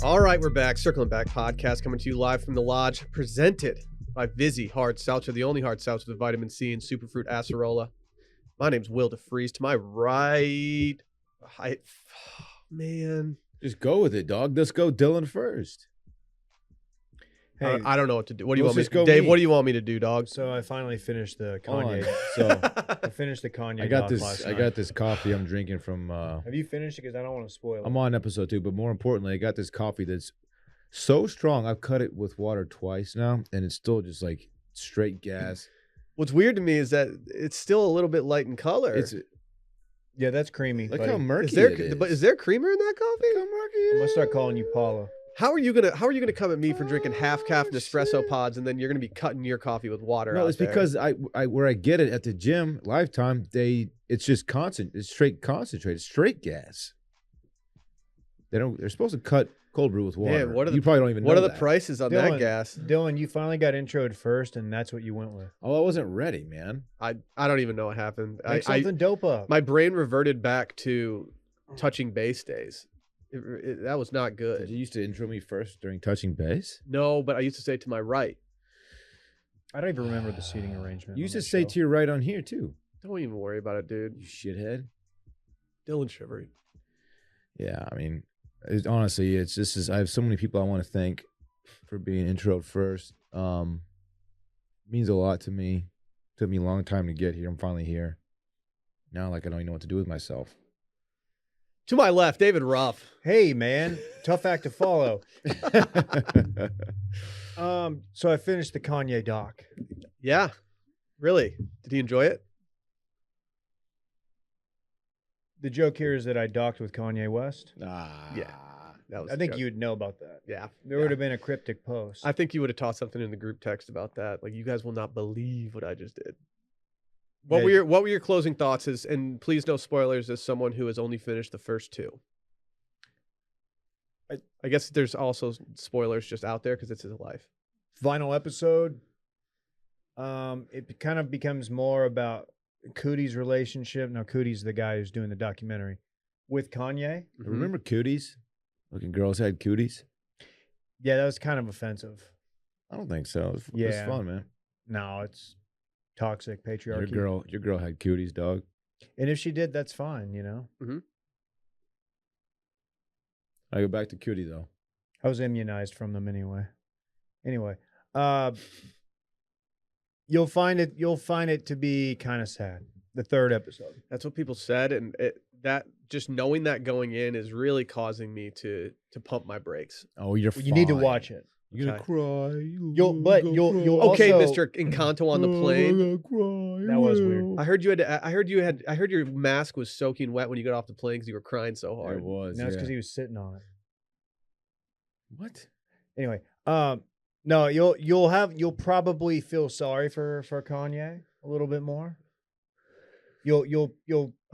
All right, we're back. Circling Back podcast coming to you live from the lodge, presented by Vizzy Hard Seltzer, the only hard seltzer with vitamin C and superfruit acerola. My name's Will DeFreeze. To my right, man. Just go with it, dog. Let's go Dylan first. Hey, I don't know what to do. What do you want me to go do? Dave, me. what do you want me to do, dog? So I finally finished the Kanye. So I finished the Kanye. I got doc this. last I night. got this coffee I'm drinking from. Have you finished it? Because I don't want to spoil it. I'm on episode 2, but more importantly, I got this coffee that's so strong. I've cut it with water twice now, and it's still just like straight gas. What's weird to me is that it's still a little bit light in color. Yeah, that's creamy. Look buddy. how murky Is there, it is. but is there creamer in that coffee? Look how murky it I'm gonna start is. calling you Paula. How are you gonna come at me for drinking half-calf Nespresso pods and then you're gonna be cutting your coffee with water? No, out it's there? because I where I get it at the gym, Lifetime. It's just constant. It's straight concentrated, straight gas. They're supposed to cut cold brew with water. Man, what are you probably don't even know what are the that. prices on that gas? Dylan, you finally got introed first, and that's what you went with. Oh, I wasn't ready, man. I don't even know what happened. Make something dope up. My brain reverted back to touching base days. That was not Did good. you used to intro me first during touching base? No, but I used to say to my right. I don't even remember the seating arrangement. You used on to the say show. to your right on here too. Don't even worry about it, dude. You shithead. Dylan Shivery. Yeah, I mean, honestly, I have so many people I want to thank for being introed first. Means a lot to me. Took me a long time to get here. I'm finally here. Now, like, I don't even know what to do with myself. To my left, David Ruff. Hey, man, tough act to follow. So I finished the Kanye doc. Yeah, really. Did he enjoy it? The joke here is that I docked with Kanye West. Yeah. That was I think you would know about that. Yeah. There would have been a cryptic post. I think you would have tossed something in the group text about that. Like, you guys will not believe what I just did. What were your closing thoughts? And please no spoilers as someone who has only finished the first 2. I guess there's also spoilers just out there because it's his life. Final episode. It kind of becomes more about Cootie's relationship. Now, Cootie's the guy who's doing the documentary with Kanye. Remember cooties? Looking girls had cooties? Yeah, that was kind of offensive. I don't think so. It was Yeah. fun, man. No, it's toxic patriarchy. Your girl had cooties, dog. And if she did, that's fine, you know? I go back to cootie, though. I was immunized from them anyway. Anyway, you'll find it to be kind of sad. The 3rd episode. That's what people said, and that just knowing that going in is really causing me to pump my brakes. Oh, you need to watch it. You're gonna Okay. cry. You'll Okay, also, Mr. Encanto on the plane. That was weird. I heard your mask was soaking wet when you got off the plane because you were crying so hard. It was. No, it's yeah. because he was sitting on it. What? Anyway, no, you'll probably feel sorry for Kanye a little bit more. You'll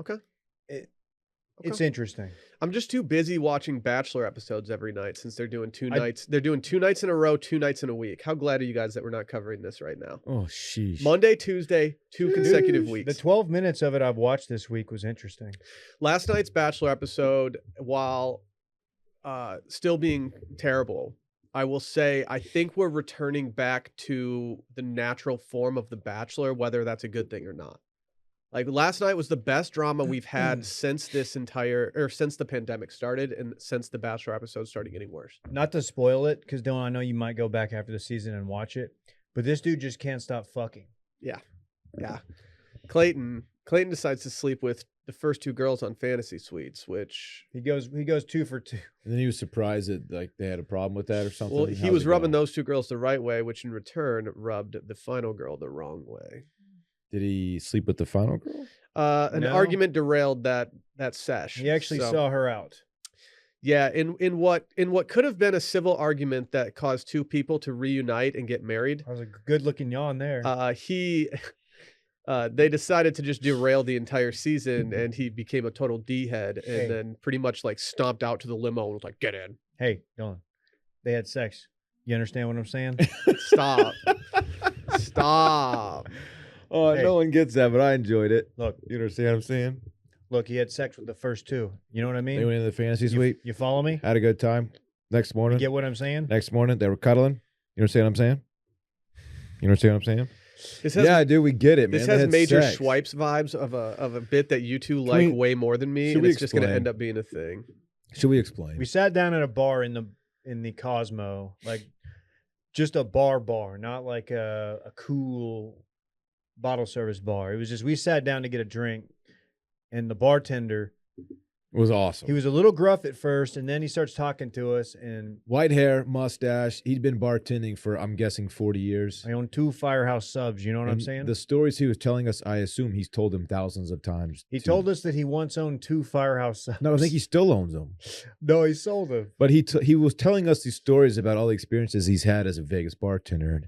Okay. It's interesting. I'm just too busy watching Bachelor episodes every night since they're doing 2 nights. They're doing 2 nights in a row, 2 nights in a week. How glad are you guys that we're not covering this right now? Oh, sheesh. Monday, Tuesday, 2 consecutive weeks. The 12 minutes of it I've watched this week was interesting. Last night's Bachelor episode, while still being terrible, I will say I think we're returning back to the natural form of The Bachelor, whether that's a good thing or not. Like, last night was the best drama we've had since since the pandemic started and since the Bachelor episodes started getting worse. Not to spoil it, because Dylan, I know you might go back after the season and watch it, but this dude just can't stop fucking. Yeah. Clayton decides to sleep with the first 2 girls on Fantasy Suites, which He goes 2 for 2. And then he was surprised that like they had a problem with that or something. well, he was rubbing those 2 girls the right way, which in return rubbed the final girl the wrong way. Did he sleep with the final girl? An No. argument derailed that sesh. He actually So, saw her out. Yeah, in what could have been a civil argument that caused 2 people to reunite and get married. I was a good-looking yawn there. They decided to just derail the entire season, and he became a total D-head, and Hey. then pretty much like stomped out to the limo and was like, "Get in." Hey, Dylan, they had sex. You understand what I'm saying? Stop. Stop. Oh, Hey. no one gets that, but I enjoyed it. Look, You understand what I'm saying? he had sex with the first 2. You know what I mean? They went into the fantasy You- suite, You follow me? had a good time. Next morning. You get what I'm saying? Next morning, they were cuddling. You understand what I'm saying? You understand what I'm saying? Yeah, dude, we get it, man. This They has had major sex. Schweipes vibes of a bit that you two Can like we- way more than me, should and we it's just going to explain? end up being a thing. Should we explain? We sat down at a bar in the Cosmo, like just a bar, not like a cool bottle service bar. It was just we sat down to get a drink, and the bartender, It was awesome. he was a little gruff at first, and then he starts talking to us, and White hair, mustache. He'd been bartending for, I'm guessing, 40 years. I own 2 Firehouse subs. You know what I'm And saying? The stories he was telling us, I assume he's told them thousands of times. He told us that he once owned 2 Firehouse subs. No, I think he still owns them. No, he sold them. But he was telling us these stories about all the experiences he's had as a Vegas bartender,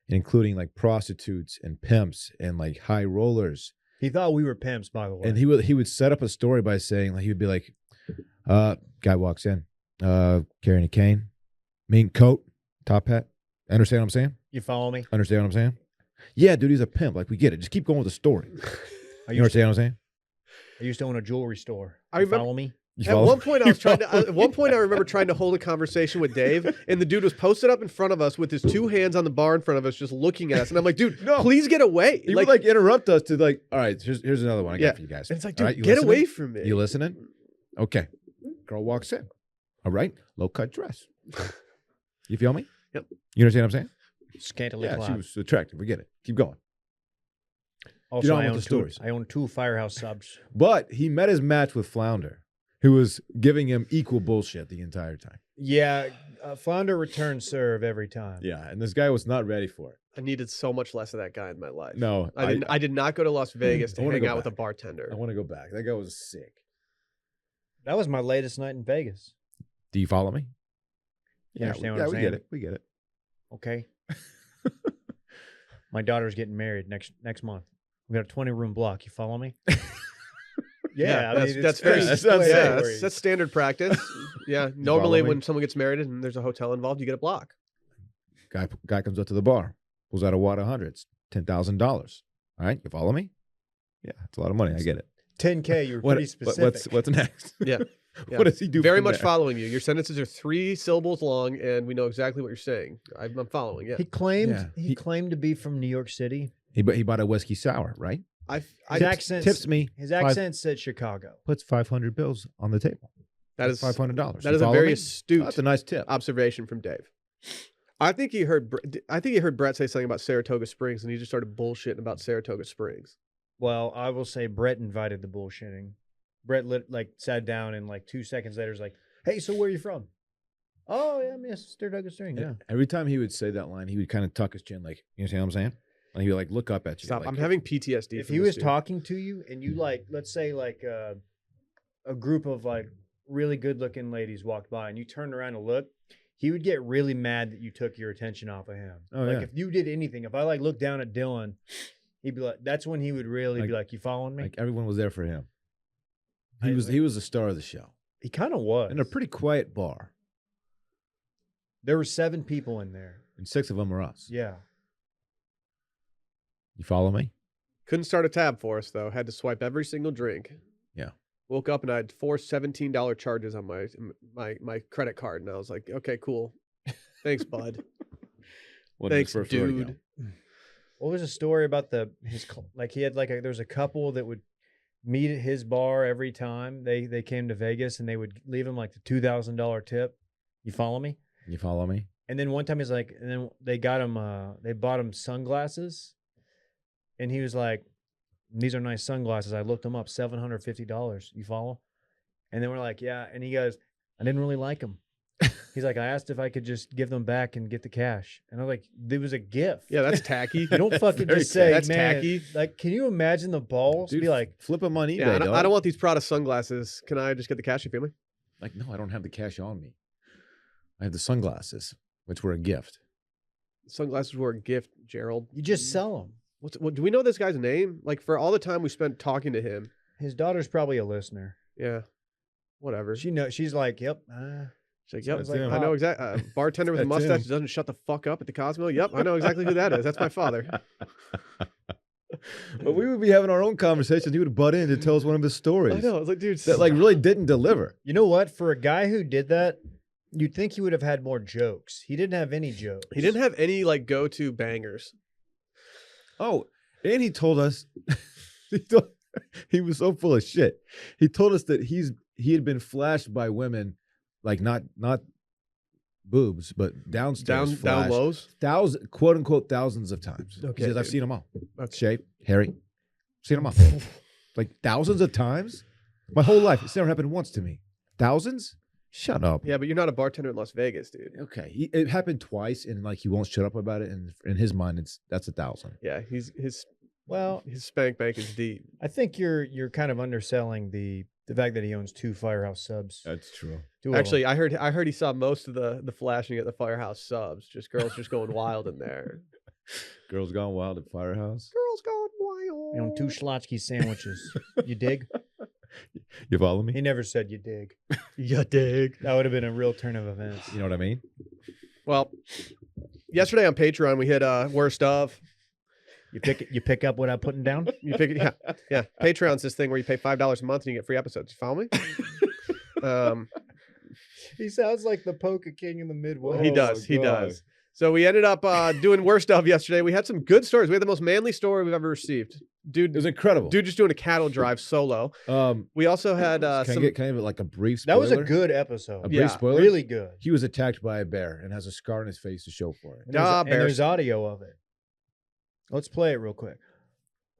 including like prostitutes and pimps and like high rollers. He thought we were pimps, by the way. And he would set up a story by saying, like, he would be like, guy walks in, carrying a cane, mink coat, top hat. Understand what I'm saying? You follow me? Understand what I'm saying? Yeah, dude, he's a pimp. Like, we get it. Just keep going with the story. I You used, to, understand what I'm saying? I used to own a jewelry store. I You remember- follow me? You At follow? one point, I was trying to. At one point, I remember trying to hold a conversation with Dave, and the dude was posted up in front of us with his 2 hands on the bar in front of us, just looking at us. And I'm like, dude, No. please get away! He would like interrupt us to like, all right, here's another one I Yeah. got for you guys. and it's like, All dude, right, you get listening? away from me! You listening? Okay. Girl walks in. All right. Low cut dress. You feel me? Yep. You understand what I'm saying? Scantily Yeah, she clad. was attractive. We get it. Keep going. Also, don't I want own the stories. I own 2 Firehouse subs. But he met his match with Flounder, who was giving him equal bullshit the entire time. Yeah, Flounder return serve every time. Yeah, and this guy was not ready for it. I needed so much less of that guy in my life. No, I did not go to Las Vegas to I wanna hang go out with a back. bartender. I want to go back. That guy was sick. That was my latest night in Vegas. Do you follow me? You understand what I'm we saying? get it. We get it. Okay. My daughter's getting married next month. We got a 20-room block. You follow me? Yeah, I that's- mean, that's it's very- pretty that sounds- Yeah, straightforward. that's standard practice. Yeah, normally follow me? when someone gets married and there's a hotel involved, you get a block. Guy comes up to the bar, pulls out a wad of hundreds, $10,000. All right, you follow me? Yeah, it's a lot of money. I get it. 10K. You were What- pretty specific. What's next? Yeah. Yeah. What does he do? Very from much there? following you. Your sentences are 3 syllables long, and we know exactly what you're saying. I'm following. Yeah, He claimed Yeah. he claimed to be from New York City. He bought a whiskey sour, right? I His accent Tips me. His accent said Chicago. Puts 500 bills on the table. that is $500. that You is a follow very me? astute That's a nice tip. observation from Dave. I think he heard Brett say something about Saratoga Springs, and he just started bullshitting about Saratoga Springs. Well, I will say Brett invited the bullshitting. Brett sat down and 2 seconds later was like, "Hey, so where are you from?" "Oh, yeah, Miss Saratoga Springs." Yeah. Every time he would say that line, he would kind of tuck his chin, like, you know what I'm saying? Like he would look up at you. Stop! like, I'm having PTSD. If from he this was dude. talking to you and you let's say a group of really good looking ladies walked by and you turned around to look, he would get really mad that you took your attention off of him. Oh, yeah. If you did anything, if I looked down at Dylan, he'd be like, that's when he would really be like, "You following me?" Like everyone was there for him. I- He was the star of the show. He kind of was. In a pretty quiet bar. There were 7 people in there. And 6 of them were us. Yeah. You follow me? Couldn't start a tab for us though. Had to swipe every single drink. Yeah. Woke up and I had 4 $17 charges on my credit card, and I was like, okay, cool. Thanks, bud. Thanks, dude. What was the story about he had there was a couple that would meet at his bar every time they came to Vegas, and they would leave him the $2,000 tip. You follow me? You follow me? And then one time he's like, and then they bought him sunglasses, and he was like, "These are nice sunglasses. I looked them up, $750. You follow?" And then we're like, "Yeah." And he goes, "I didn't really like them." He's like, "I asked if I could just give them back and get the cash." And I was like, "It was a gift." Yeah, that's tacky. You don't fucking Very just say, that's "Man," tacky. Can you imagine the balls? Dude, Be like, flip them on eBay, Yeah, I dog. don't want these Prada sunglasses. Can I just get the cash, you feel me? Like, no, I don't have the cash on me. I have the sunglasses, which were a gift. Sunglasses were a gift, Gerald. you just sell them. What do we know this guy's name? Like, for all the time we spent talking to him. His daughter's probably a listener. Yeah, whatever. She's like, "Yep." She's like, yep, Sounds like I know Pop. exactly. Bartender with a That's mustache him. who doesn't shut the fuck up at the Cosmo. Yep, I know exactly who that is. That's my father. But we would be having our own conversations. He would butt in to tell us one of his stories I know. I was like, dude, that really didn't deliver. You know what? For a guy who did that, You'd think he would have had more jokes. He didn't have any jokes. He didn't have any like go-to bangers. Oh, and he told us he was so full of shit. He told us that he had been flashed by women, like not boobs, but downstairs Down lows. quote unquote thousands of times. Okay, He says, I've dude. seen them all. Okay. Shape, hairy, seen them all. Like thousands of times. My whole life, it's never happened once to me. Thousands? Shut up. Yeah, but you're not a bartender in Las Vegas, dude. Okay, it happened twice, and like he won't shut up about it. And in his mind, that's 1,000. Yeah, his Well, spank bank is deep. I think you're kind of underselling the fact that he owns 2 Firehouse subs. That's true. 2 of them. Actually, I heard he saw most of the flashing at the Firehouse subs. Just girls just going wild in there. Girls Gone Wild at Firehouse. Girls going wild. You own 2 Schlotsky sandwiches. You dig? You follow He me? never said you dig. You dig. That would have been a real turn of events. You know what I mean? Well, yesterday on Patreon we hit worst of. You pick up what I'm putting down? You pick it, yeah. Patreon's this thing where you pay $5 a month and you get free episodes. You follow me? He sounds like the Poker King in the Midwest. He does. He does. So we ended up doing worst of yesterday. We had some good stories. We had the most manly story we've ever received. It was incredible. Dude just doing a cattle drive solo. We also had can some. I get kind of like a brief That spoiler? was a good episode. A brief Yeah, spoiler? Really good. He was attacked by a bear and has a scar on his face to show for it. And there's, Ah, and bears. there's audio of it. Let's play it real quick.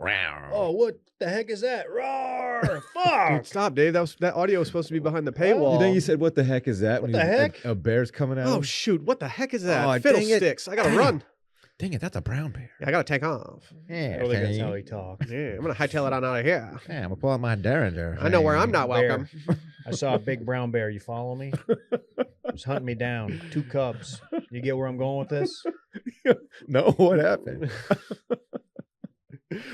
Oh, what the heck is that? Roar! Fuck! Dude, stop, Dave. That audio was supposed to be behind the paywall. You think you said, what the heck is that? What when the he was- heck? A bear's coming out? Oh shoot! What the heck is that? Oh, dang it. Fiddlesticks! I gotta run. Dang it, that's a brown bear. Yeah, I gotta take off. I Yeah, don't think that's how he talks. Yeah, I'm gonna hightail it on out of here. Yeah, I'm gonna pull out my derringer. I know where I'm not Bear. welcome. I saw a big brown bear. You follow me? It's hunting me down. 2 cubs. You get where I'm going with this? No, what happened?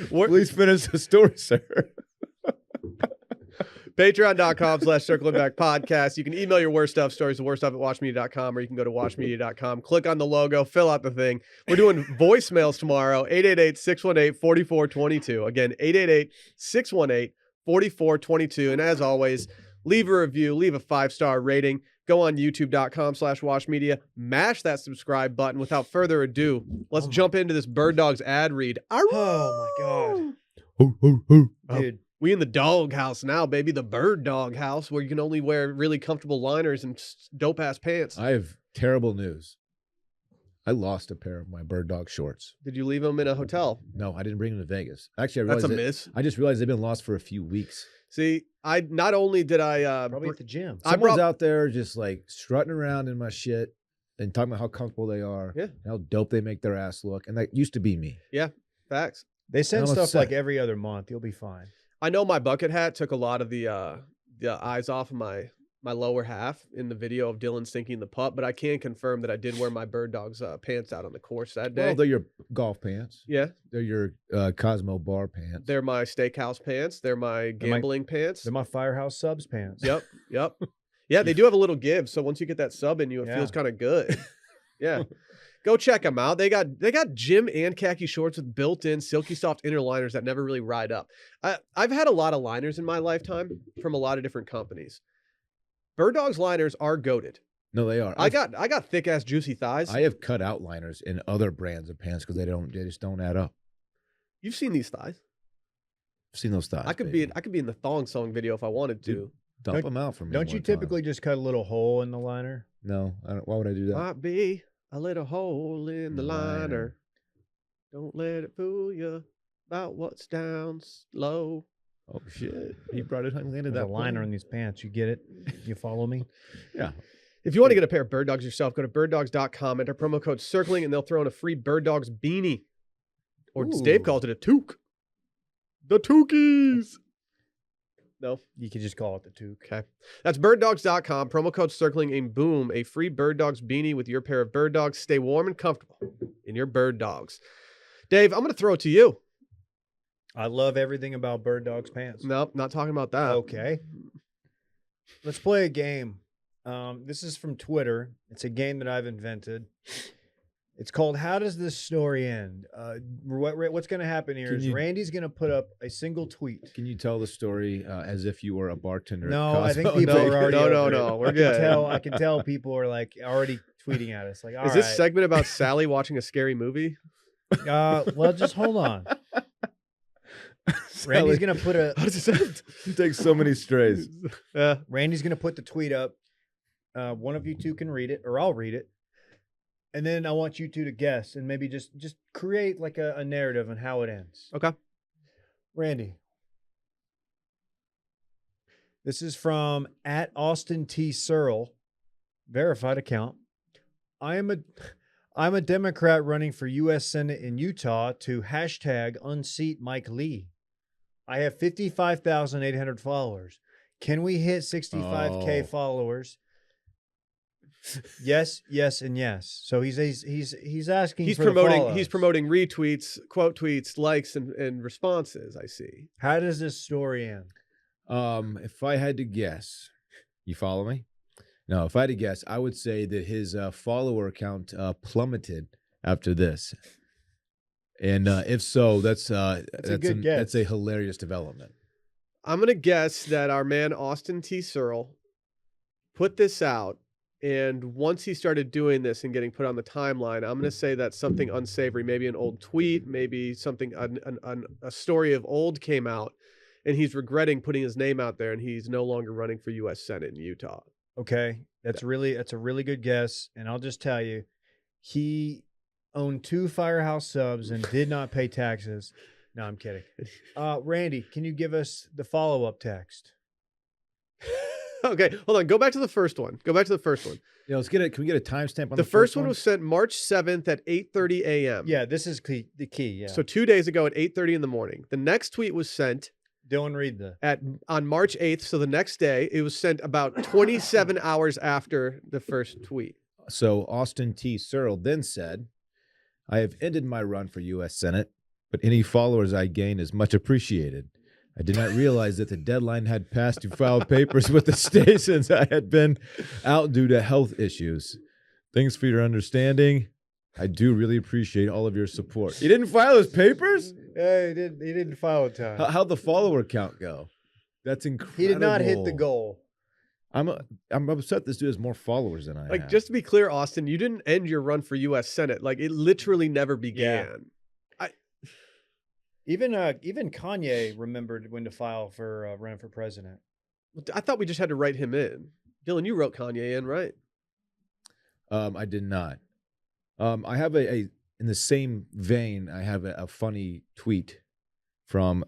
What- Please finish the story, sir. Patreon.com/circling back podcast. You can email your worst stuff stories to worststuff@watchmedia.com, or you can go to watchmedia.com, click on the logo, fill out the thing. We're doing voicemails tomorrow, 888-618-4422. Again, 888-618-4422. And as always, leave a review, leave a 5-star rating. Go on youtube.com/watchmedia, mash that subscribe button. Without further ado, let's jump into this Bird Dogs ad read. Oh, my God. Oh. Dude, We in the dog house now, baby. The Bird Dog house, where you can only wear really comfortable liners and dope ass pants. I have terrible news. I lost a pair of my bird dog shorts. Did you leave them in a hotel? No, I didn't bring them to Vegas. Actually, I That's realized a miss. I just realized they've been lost for a few weeks. See, I not only did I probably at the gym. I Someone's brought- out there just like strutting around in my shit and talking about how comfortable they are, Yeah. and how dope they make their ass look. And that used to be me. facts. They send I'm stuff upset. like every other month. You'll be fine. I know my bucket hat took a lot of the eyes off of my lower half in the video of Dylan sinking the putt, but I can confirm that I did wear my Bird Dogs pants out on the course that day. Well, they're your golf pants. Yeah, They're your Cosmo bar pants. they're my steakhouse pants. They're my gambling pants. They're my Firehouse subs pants. Yep. Yeah, they do have a little give. So once you get that sub in you, it Yeah. feels kind of good. Yeah. Go check them out. They got gym and khaki shorts with built-in silky soft inner liners that never really ride up. I've had a lot of liners in my lifetime from a lot of different companies. Bird Dogs liners are goated. No, they are. I got thick ass juicy thighs. I have cut out liners in other brands of pants because they just don't add up. You've seen these thighs. I've seen those thighs. I could be in the thong song video if I wanted to. Dude, Dump them out for me. Don't you one time. typically just cut a little hole in the liner? No, I don't. Why would I do that? Might be a little hole in the Liner. liner. Don't let it fool you about what's down low. Oh shit! He brought it. Landed There's that a liner plane. in these pants. You get it? You follow me? Yeah. If you want to get a pair of Bird Dogs yourself, go to birddogs.com, enter promo code CIRCLING, and they'll throw in a free Bird Dogs beanie. Or as Dave Ooh. calls it, a toque. The Tookies. No? You could just call it the toque. Okay. That's birddogs.com, promo code CIRCLING, and boom, a free Bird Dogs beanie with your pair of Bird Dogs. Stay warm and comfortable in your Bird Dogs. Dave, I'm going to throw it to you. I love everything about Bird Dog's pants. Nope, not talking about that. Okay. Let's play a game. This is from Twitter. It's a game that I've invented. It's called "How Does This Story End?" What's going to happen here is Randy's going to put up a single tweet. Can you tell the story as if you were a bartender? No, at I think Costco? people are already. No, we're good. I can tell people are like already tweeting at us. Like, all Is this segment about Sally watching a scary movie? Well, just hold on. Randy's going to put a. How does it sound? You take so many strays. Randy's going to put the tweet up. One of you two can read it, or I'll read it. And then I want you two to guess and maybe just create like a narrative on how it ends. Okay. Randy. This is from at Austin T. Searle, verified account. I'm a Democrat running for U.S. Senate in Utah to #unseat Mike Lee. I have 55,800 followers. Can we hit 65K followers? Yes, yes, and yes. So he's asking. He's for promoting retweets, quote tweets, likes, and responses. I see. How does this story end? If I had to guess, you follow me? No, if I had to guess, I would say that his follower count plummeted after this. And if so, that's a good guess. That's a hilarious development. I'm gonna guess that our man Austin T. Searle put this out. And once he started doing this and getting put on the timeline, I'm going to say that something unsavory, maybe an old tweet, maybe something, a story of old came out, and he's regretting putting his name out there, and he's no longer running for U.S. Senate in Utah. Okay, that's a really good guess, and I'll just tell you, he owned 2 Firehouse subs and did not pay taxes. No, I'm kidding. Randy, can you give us the follow-up text? Okay, hold on. Go back to the first one. Yeah, let's get it. Can we get a timestamp on the first one? Was sent March 7th at 8:30 a.m. Yeah, this is the key. Yeah. So 2 days ago at 8:30 in the morning. The next tweet was sent. Dylan, read on March 8th. So the next day, it was sent about 27 hours after the first tweet. So Austin T. Searle then said, "I have ended my run for U.S. Senate, but any followers I gain is much appreciated. I did not realize that the deadline had passed to file papers with the state since I had been out due to health issues. Thanks for your understanding. I do really appreciate all of your support." He didn't file his papers? Yeah, he didn't file in time. How'd the follower count go? That's incredible. He did not hit the goal. I'm upset this dude has more followers than I have. Just to be clear, Austin, you didn't end your run for U.S. Senate. Like, it literally never began. Yeah. Even Kanye remembered when to file for running for president. I thought we just had to write him in. Dylan, you wrote Kanye in, right? I did not. I have in the same vein, I have a funny tweet from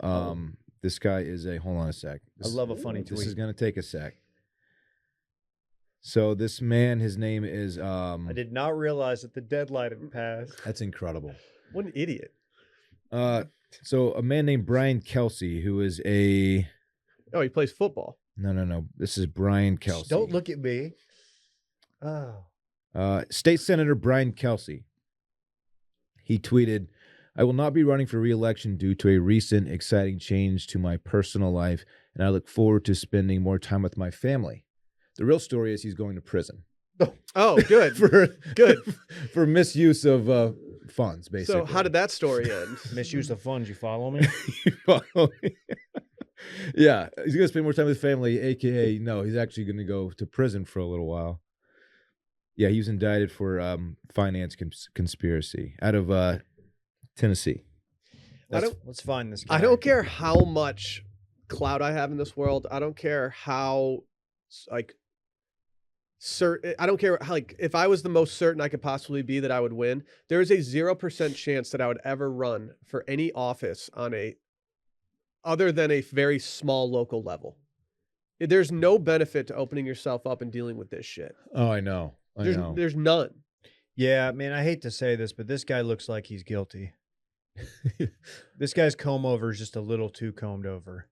this guy is hold on a sec. I love a funny tweet. This is going to take a sec. So this man, his name is I did not realize that the deadline had passed. That's incredible. What an idiot. So a man named Brian Kelsey, who is he plays football. No. This is Brian Kelsey. Don't look at me. Oh. State Senator Brian Kelsey. He tweeted, "I will not be running for re-election due to a recent exciting change to my personal life, and I look forward to spending more time with my family." The real story is he's going to prison. Oh, good. for misuse of funds, basically. So how did that story end? Misuse of funds. You follow me? You follow me? Yeah, he's going to spend more time with his family, a.k.a. no, he's actually going to go to prison for a little while. Yeah, he was indicted for finance conspiracy out of Tennessee. Let's find this guy. I don't care how much clout I have in this world. I don't care how, I don't care how, if I was the most certain I could possibly be that I would win, there is a 0% chance that I would ever run for any office other than a very small local level. There's no benefit to opening yourself up and dealing with this shit. Oh, I know. There's none. Yeah, man, I hate to say this, but this guy looks like he's guilty. This guy's comb over is just a little too combed over.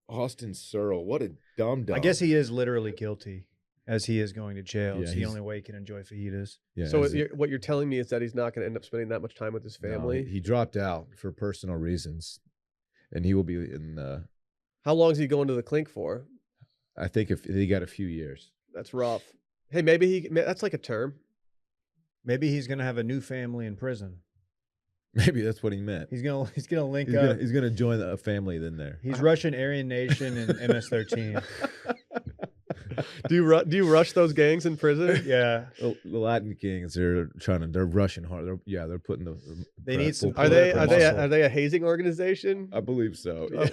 Austin Searle, what a dumb. I guess he is literally guilty, as he is going to jail. It's the only way he can enjoy fajitas. Yeah, so what you're telling me is that he's not going to end up spending that much time with his family? No, he dropped out for personal reasons, and he will be in. How long is he going to the clink for? I think if he got a few years. That's rough. Hey, maybe that's like a term. Maybe he's gonna have a new family in prison. Maybe that's what he meant. He's gonna link He's up. gonna, he's gonna join a family then there. He's Russian Aryan Nation and MS-13. Do you rush those gangs in prison? Yeah, The Latin Kings, they're rushing hard. They're putting the They need some Are they muscle. a hazing organization? I believe so. Yeah.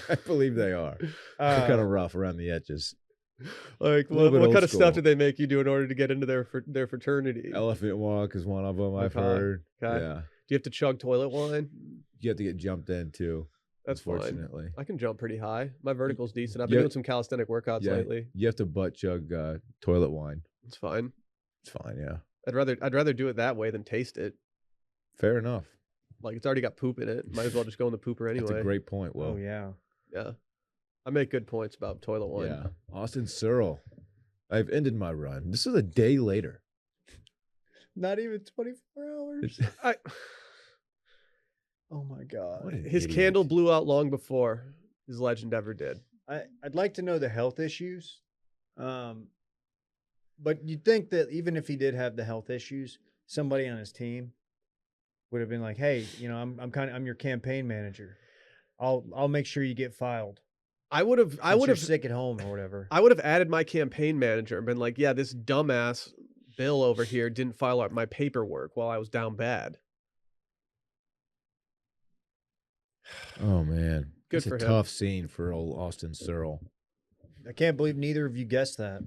I believe they are. They're kind of rough around the edges. Like A little bit what old kind of stuff school. did they make you do in order to get into their fraternity? Elephant walk is one of them I've Okay. heard. Okay. Yeah, Do you have to chug toilet wine? you have to get jumped in too. That's fine. unfortunately. I can jump pretty high. My vertical's decent. I've Yeah. been doing some calisthenic workouts Yeah. lately. You have to butt chug toilet wine. It's fine. It's fine. Yeah, I'd rather do it that way than taste it. fair enough. Like it's already got poop in it. Might as well just go in the pooper anyway. That's a great point. Will. Oh yeah. Yeah. I make good points about toilet wine. Yeah. Austin Searle. I've ended my run. This is a day later. Not even 24 hours. Oh my god. What an His idiot. candle blew out long before his legend ever did. I'd like to know the health issues. But you'd think that even if he did have the health issues, somebody on his team would have been like, "Hey, I'm your campaign manager. I'll make sure you get filed. I would have Since you're sick at home or whatever." I would have added my campaign manager and been like, yeah, this dumbass Bill over here didn't file out my paperwork while I was down bad. Oh man. Good It's for a him. tough scene for old Austin Searle. I can't believe neither of you guessed that.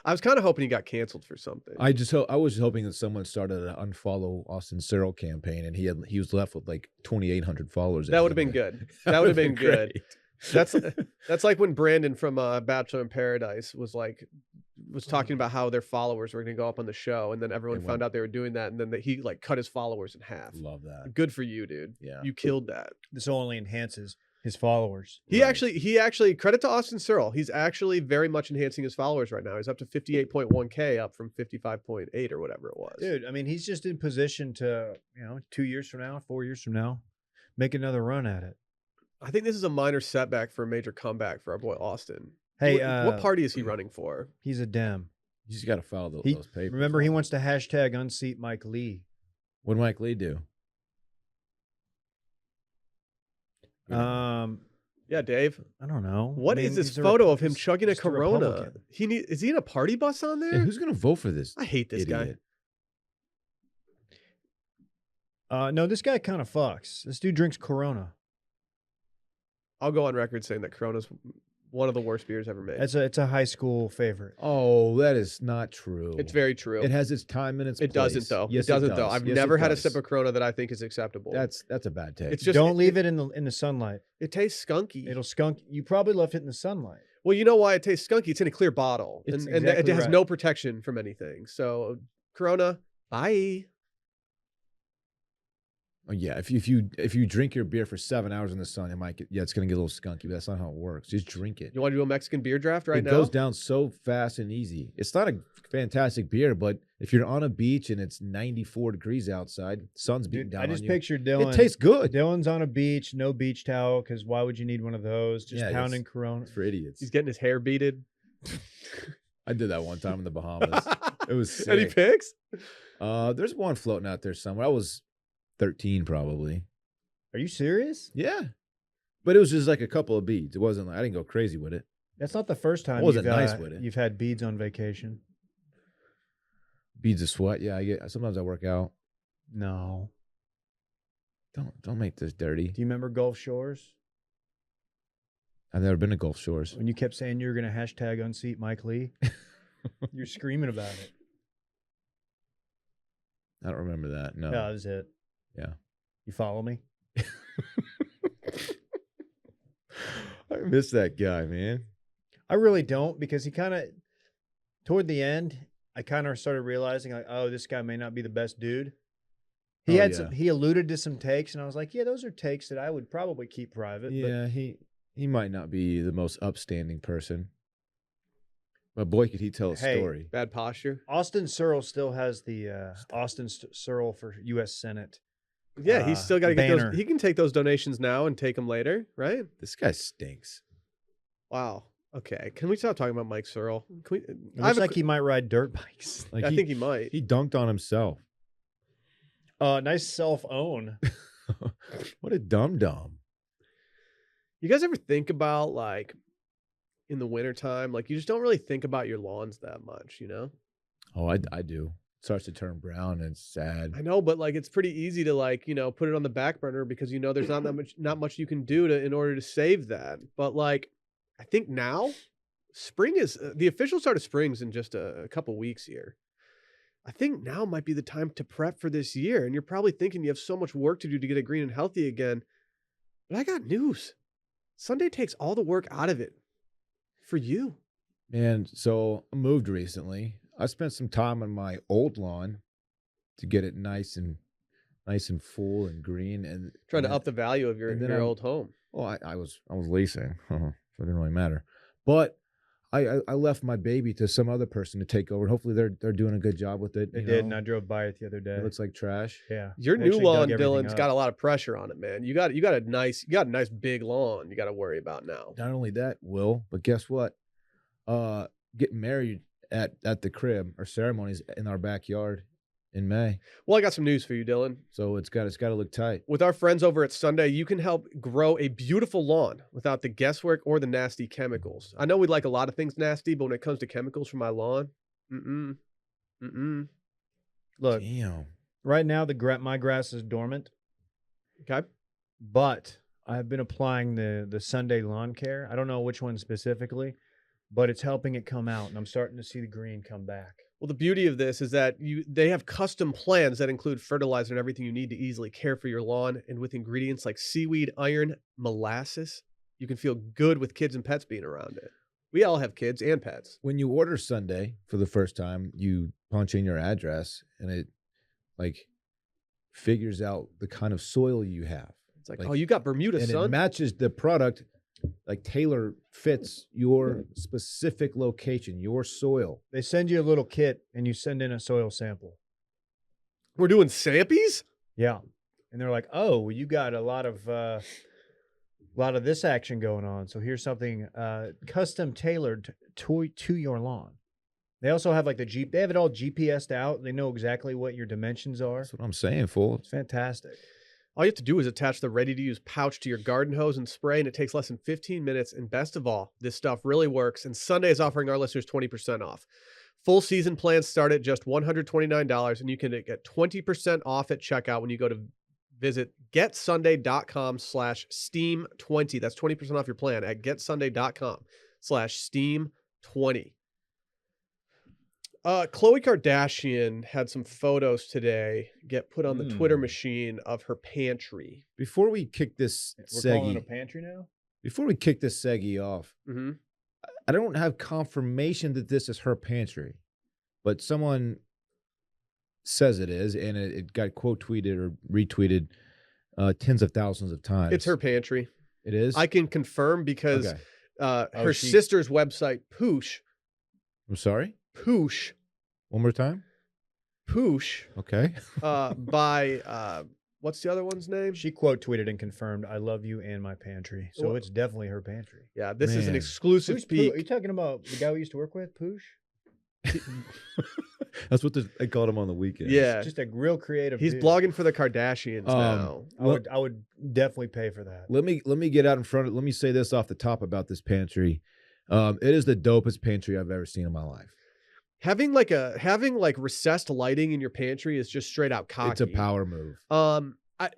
I was kind of hoping he got canceled for something. I was hoping that someone started an unfollow Austin Searle campaign and he was left with like 2,800 followers. That would have been good. That would have been good. great. That's like when Brandon from Bachelor in Paradise was talking about how their followers were going to go up on the show, and then everyone They found went- out they were doing that, and then he like cut his followers in half. Love that. Good for you, dude. Yeah. You killed that. This only enhances his followers. He Right. actually credit to Austin Searle. He's actually very much enhancing his followers right now. He's up to 58.1K, up from 55.8 or whatever it was. Dude, I mean, he's just in position to, 2 years from now, 4 years from now, make another run at it. I think this is a minor setback for a major comeback for our boy Austin. Hey, what party is he running for? He's a Dem. You just got to follow those papers. Remember, he wants to hashtag unseat Mike Lee. What did Mike Lee do? Yeah, Dave. I don't know. What I is mean, this he's a photo Rep- of him he's chugging a just Corona? Republican. Is he in a party bus on there? Yeah, who's going to vote for this? I hate this guy. idiot? No, this guy kind of fucks. This dude drinks Corona. I'll go on record saying that Corona's one of the worst beers ever made. It's a high school favorite. Oh, that is not true. It's very true. It has its time and its It place. doesn't though. Yes, it doesn't though. does. I've Yes, never it had a does. sip of Corona that I think is acceptable. That's a bad take. It's just Don't leave it in the sunlight. It tastes skunky. It'll skunk. You probably left it in the sunlight. Well, you know why it tastes skunky? It's in a clear bottle, It's and it exactly has right. no protection from anything. So, Corona, bye. Oh, yeah, if you drink your beer for 7 hours in the sun, it's gonna get a little skunky, but that's not how it works. Just drink it. You want to do a Mexican beer draft right It now? goes down so fast and easy. It's not a fantastic beer, but if you're on a beach and it's 94 degrees outside, sun's beating Dude, down I just on you. pictured Dylan. It tastes good. Dylan's on a beach, no beach towel, because why would you need one of those? Just Yeah, pounding Corona. It's for idiots. He's getting his hair beaded. I did that one time in the Bahamas. It was Any sick. pics? There's one floating out there somewhere. I was 13 probably. Are you serious? Yeah. But it was just like a couple of beads. It wasn't like I didn't go crazy with it. That's not the first time wasn't nice with it. you've had beads on vacation. Beads of sweat. Yeah, sometimes I work out. No. Don't make this dirty. Do you remember Gulf Shores? I've never been to Gulf Shores. When you kept saying you were going to hashtag unseat Mike Lee? You're screaming about it. I don't remember that. No. Yeah, that was it. Yeah. You follow me? I miss that guy, man. I really don't, because he kind of, toward the end, I kind of started realizing, like, oh, this guy may not be the best dude. He Oh, had yeah. he alluded to some takes, and I was like, yeah, those are takes that I would probably keep private. Yeah, he might not be the most upstanding person. But boy, could he tell a Hey, story. Bad posture. But Austin Searle still has the Austin Searle for U.S. Senate. Yeah, he's still got to get Banter. those. He can take those donations now and take them later, right? This guy stinks. Wow. Okay, can we stop talking about Mike Searle? Can we, It I have looks a like he might ride dirt bikes. Like I think he might. he dunked on himself. Nice self-own. What a dum-dum. You guys ever think about like in the wintertime, like you just don't really think about your lawns that much, you know? Oh, I do. It starts to turn brown and it's sad. I know, but like it's pretty easy to like, put it on the back burner because there's not much you can do in order to save that. But like I think now spring is the official start of spring's in just a couple weeks here. I think now might be the time to prep for this year. And you're probably thinking you have so much work to do to get it green and healthy again. But I got news. Sunday takes all the work out of it for you. Man, so I moved recently. I spent some time on my old lawn to get it nice and full and green, and Trying to then- up the value of and then your I'm- old home. Well, I was leasing, so it didn't really matter. But I left my baby to some other person to take over. Hopefully they're doing a good job with it. They you did, know? and I drove by it the other day. It looks like trash. Yeah. Your They new actually lawn, dug everything Dylan's up. got a lot of pressure on it, man. You got a nice big lawn you got to worry about now. Not only that, Will, but guess what? Getting married at the crib, our ceremonies in our backyard in May. Well, I got some news for you, Dylan. So it's got to look tight. With our friends over at Sunday, you can help grow a beautiful lawn without the guesswork or the nasty chemicals. I know we like a lot of things nasty, but when it comes to chemicals for my lawn, Look, Damn. right now my grass is dormant, Okay. but I've been applying the Sunday lawn care. I don't know which one specifically, but it's helping it come out, and I'm starting to see the green come back. Well, the beauty of this is that they have custom plans that include fertilizer and everything you need to easily care for your lawn. And with ingredients like seaweed, iron, molasses, you can feel good with kids and pets being around it. We all have kids and pets. When you order Sunday for the first time, you punch in your address and it like figures out the kind of soil you have. It's like, Like- oh, you got Bermuda, and son. it matches the product, like tailor fits your specific location, your soil. They send you a little kit, and you send in a soil sample. We're doing Sampies? Yeah, and they're like, "Oh, well, you got a lot of this action going on. So here's something custom tailored to your lawn." They also have like they have it all GPSed out. They know exactly what your dimensions are. That's what I'm saying, fool. It's fantastic. All you have to do is attach the ready-to-use pouch to your garden hose and spray, and it takes less than 15 minutes. And best of all, this stuff really works. And Sunday is offering our listeners 20% off. Full season plans start at just $129, and you can get 20% off at checkout when you go to visit getsunday.com/steam20. That's 20% off your plan at getsunday.com/steam20. Khloe Kardashian had some photos today get put on the Twitter machine of her pantry. Before we kick this We're calling it a seggy, pantry now. before we kick this seggy off, Mm-hmm. I don't have confirmation that this is her pantry, but someone says it is, and it got quote tweeted or retweeted tens of thousands of times. It's her pantry. It is. I can confirm because Okay. her sister's website, Poosh, I'm sorry. Poosh, One more time. Poosh, Okay. by what's the other one's name? She quote tweeted and confirmed, "I love you and my pantry." So Well- it's definitely her pantry. Yeah, this is an Man. exclusive Who's Pooh? peek. Are you talking about the guy we used to work with, Poosh? That's what they called him on the weekend. Yeah, Just a real creative. he's dude. blogging for the Kardashians now. I would definitely pay for that. Let me get out in front of. Let me say this off the top about this pantry. It is the dopest pantry I've ever seen in my life. Having recessed lighting in your pantry is just straight out cocky. It's a power move. I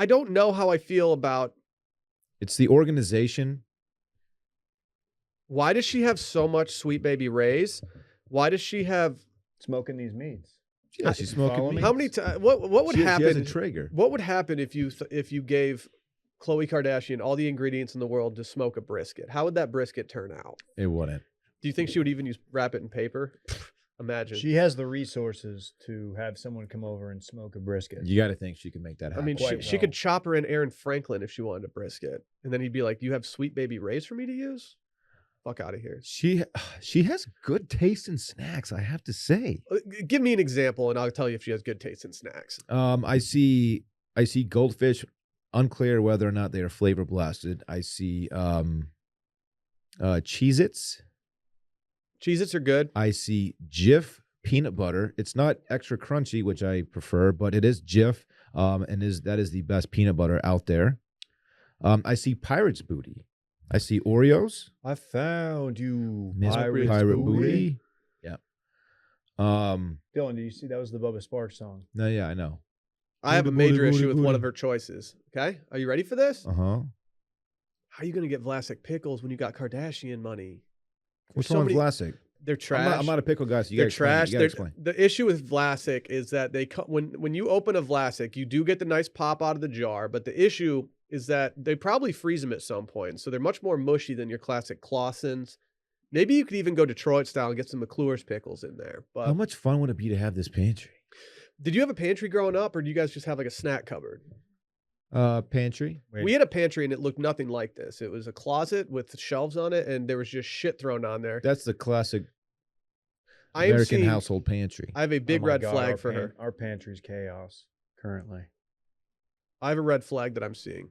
don't know how I feel about It's the organization. why does she have so much Sweet Baby Ray's? Why does she have Smoking these meats. Yeah, she's smoking follow me? meats. how many times? What would She has happen? a trigger. What would happen if you gave Khloe Kardashian all the ingredients in the world to smoke a brisket? How would that brisket turn out? It wouldn't. Do you think she would even wrap it in paper? Imagine. She has the resources to have someone come over and smoke a brisket. You got to think she can make that I happen. mean, quite she well. could chop her in Aaron Franklin if she wanted a brisket, and then he'd be like, "You have Sweet Baby Ray's for me to use? Fuck out of here." she has good taste in snacks, I have to say. Give me an example, and I'll tell you if she has good taste in snacks. I see Goldfish. Unclear whether or not they are flavor blasted. I see Cheez-Its. Cheez-Its are good. I see Jif peanut butter. It's not extra crunchy, which I prefer, but it is Jif, and that is the best peanut butter out there. I see Pirate's Booty. I see Oreos. I found you, Miss Pirate's Pirate Booty. Booty. Yeah. Dylan, did you see that was the Bubba Sparks song? No, yeah, I know. I have a Booty, major booty, issue with one booty. of her choices. Okay, are you ready for this? Uh-huh. How are you gonna get Vlasic pickles when you got Kardashian money? Which so one's many- Vlasic? They're trash. I'm not a pickle guy, so you They're gotta explain. trash. You gotta explain. The issue with Vlasic is that when you open a Vlasic, you do get the nice pop out of the jar, but the issue is that they probably freeze them at some point, so they're much more mushy than your classic Clausen's. Maybe you could even go Detroit style and get some McClure's pickles in there. But How much fun would it be to have this pantry? did you have a pantry growing up, or do you guys just have like a snack cupboard? Pantry. Wait, We had a pantry and it looked nothing like this. It was a closet with shelves on it, and there was just shit thrown on there. That's the classic I am American seeing, household pantry. I have a big oh my red God, flag our for her. Our pantry's chaos currently. I have a red flag that I'm seeing.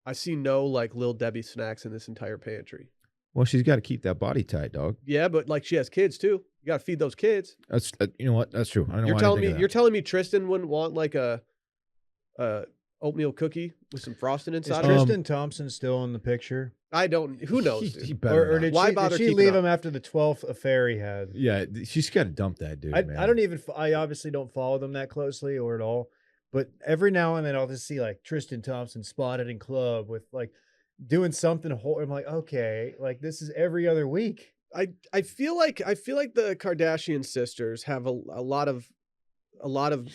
I see no like Lil Debbie snacks in this entire pantry. Well, she's got to keep that body tight, dog. Yeah, but like she has kids too. You got to feed those kids. That's you know what? That's true. I don't know You're why I telling didn't me think of you're that. telling me Tristan wouldn't want like a oatmeal cookie with some frosting Is inside? Tristan Thompson still in the picture? I don't. Who knows? He dude? better Or not. did Why she, bother did she keeping leave up? him after the 12th affair he had? Yeah, she's got to dump that dude. man. I don't even. I obviously don't follow them that closely or at all. But every now and then I'll just see like Tristan Thompson spotted in club with like doing something. I'm like, okay, like this is every other week. I feel like the Kardashian sisters have a lot of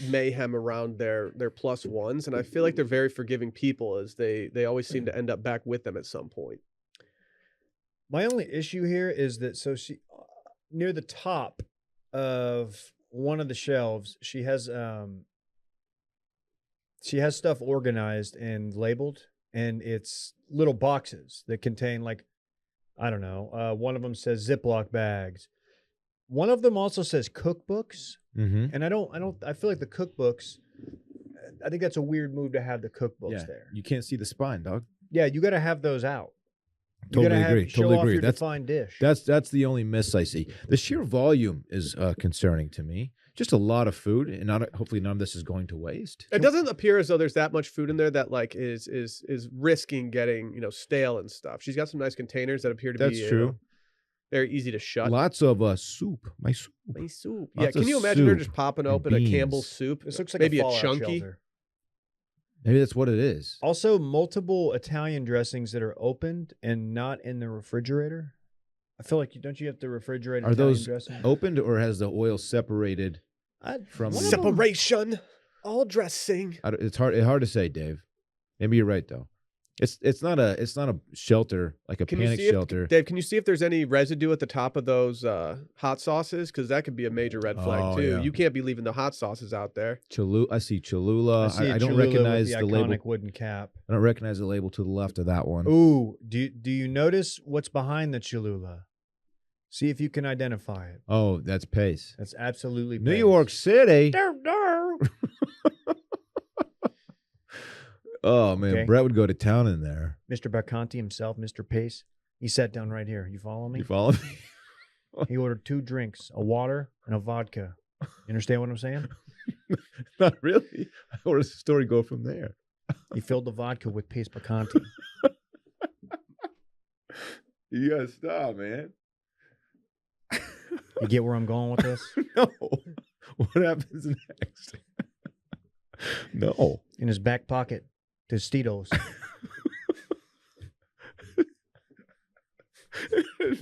mayhem around their plus ones, and I feel like they're very forgiving people, as they always seem to end up back with them at some point. My only issue here is that she near the top of one of the shelves, she has stuff organized and labeled, and it's little boxes that contain like, I don't know, one of them says Ziploc bags. One of them also says cookbooks, Mm-hmm. and I feel like the cookbooks, I think that's a weird move to have the cookbooks Yeah, there. you can't see the spine, dog. Yeah, you got to have those out. You Totally gotta agree. show Totally off agree. your That's defined dish. that's the only miss I see. The sheer volume is concerning to me. Just a lot of food, and hopefully none of this is going to waste. It doesn't appear as though there's that much food in there that like is risking getting stale and stuff. She's got some nice containers that appear to That's be true. very easy to shut. Lots of soup. My soup. My soup. Lots Yeah, of can you imagine her soup just popping and open a Campbell's beans. soup? This looks like maybe a, a Fallout chunky. shelter. Maybe that's what it is. Also, multiple Italian dressings that are opened and not in the refrigerator. I feel like don't you have to refrigerate Are Italian those dressing? opened, or has the oil separated from one the- of them- Separation. All dressing. It's hard to say, Dave. Maybe you're right though. It's not a shelter like a Can you panic see if, shelter. Dave? Can you see if there's any residue at the top of those hot sauces? Because that could be a major red flag Oh, too. yeah. You can't be leaving the hot sauces out there. I see Cholula. see a I don't Cholula with recognize the the iconic label. wooden cap. I don't recognize the label to the left of that one. Ooh, do you notice what's behind the Cholula? See if you can identify it. Oh, that's Pace. That's absolutely New Pace. York City. Oh man, Okay. Brett would go to town in there. Mr. Bacanti himself, Mr. Pace. He sat down right here. You follow me? You follow me? He ordered 2 drinks, a water and a vodka. You understand what I'm saying? Not really. Where does the story go from there? He filled the vodka with Pace Bacanti. You gotta stop, man. You get where I'm going with this? No. What happens next? No. In his back pocket, Tostitos.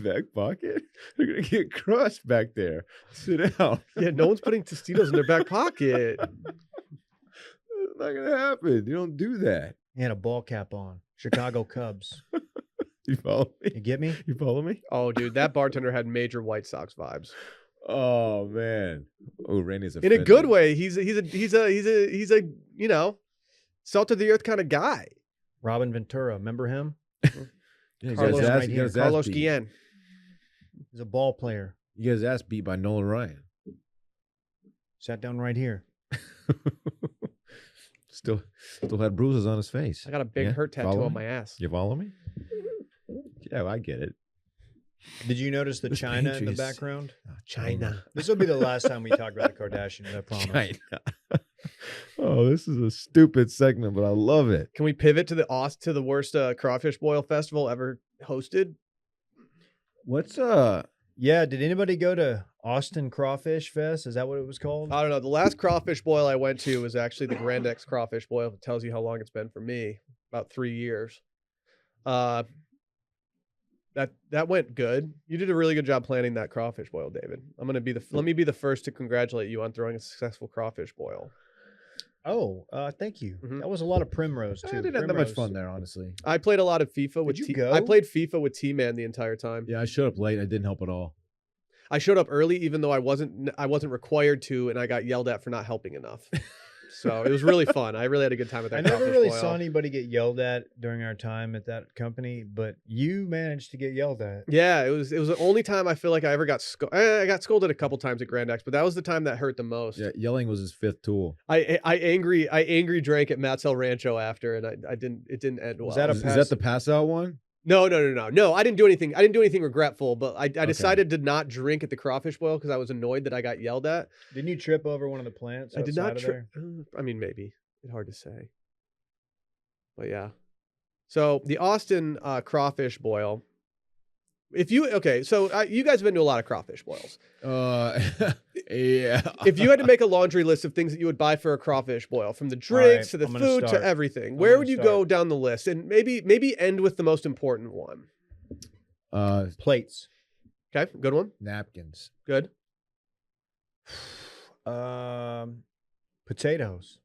Back pocket? They're gonna get crushed back there. Sit down. Yeah, no one's putting Tostitos in their back pocket. It's not gonna happen. You don't do that. He had a ball cap on. Chicago Cubs. You follow me? You get me? You follow me? Oh, dude, that bartender had major White Sox vibes Oh man. Oh, Randy's in a good way. He's a salt of the earth kind of guy. Robin Ventura. Remember him? Yeah, Carlos you right got here. his ass Carlos beat. Guillen. He's a ball player. You got his ass beat by Nolan Ryan. Sat down right here. Still had bruises on his face. I got a big Yeah, hurt tattoo follow on me? my ass. You follow me? Yeah, I get it. Did you notice the This China in the Pantries. background? China. This will be the last time we talk about the Kardashians, I promise. China. Oh, this is a stupid segment, but I love it. Can we pivot to the worst crawfish boil festival ever hosted? What's Yeah, did anybody go to Austin Crawfish Fest? Is that what it was called? I don't know. The last crawfish boil I went to was actually the Grand X Crawfish Boil. It tells you how long it's been for me. About 3 years. That went good. You did a really good job planning that crawfish boil, David. Let me be the first to congratulate you on throwing a successful crawfish boil. Oh, thank you. Mhm. That was a lot of Primrose too. I didn't have that much Primrose. fun there, honestly. I played a lot of FIFA with Did you I go? played FIFA with T-Man the entire time. Yeah, I showed up late. I didn't help at all. I showed up early even though I wasn't required to, and I got yelled at for not helping enough. So it was really fun. I really had a good time at that I never crawfish really boil. saw anybody get yelled at during our time at that company, but you managed to get yelled at. Yeah, it was the only time I feel like I ever got I got scolded a couple times at Grand X, but that was the time that hurt the most. Yeah, yelling was his fifth tool. I angry drank at Matt's El Rancho after, and it didn't end well. Was that a Is that the pass out one? No. I didn't do anything. I didn't do anything regretful, but I decided to not drink at the crawfish boil because I was annoyed that I got yelled at. Didn't you trip over one of the plants? I did not outside of trip. there? I mean, maybe. It's hard to say. But yeah. So the Austin crawfish boil. So you guys have been to a lot of crawfish boils. Yeah. If you had to make a laundry list of things that you would buy for a crawfish boil, from the drinks to the I'm gonna food start. to everything, I'm where gonna would you start. go down the list? And maybe end with the most important one. Plates. Okay, good one. Napkins. Good. Potatoes.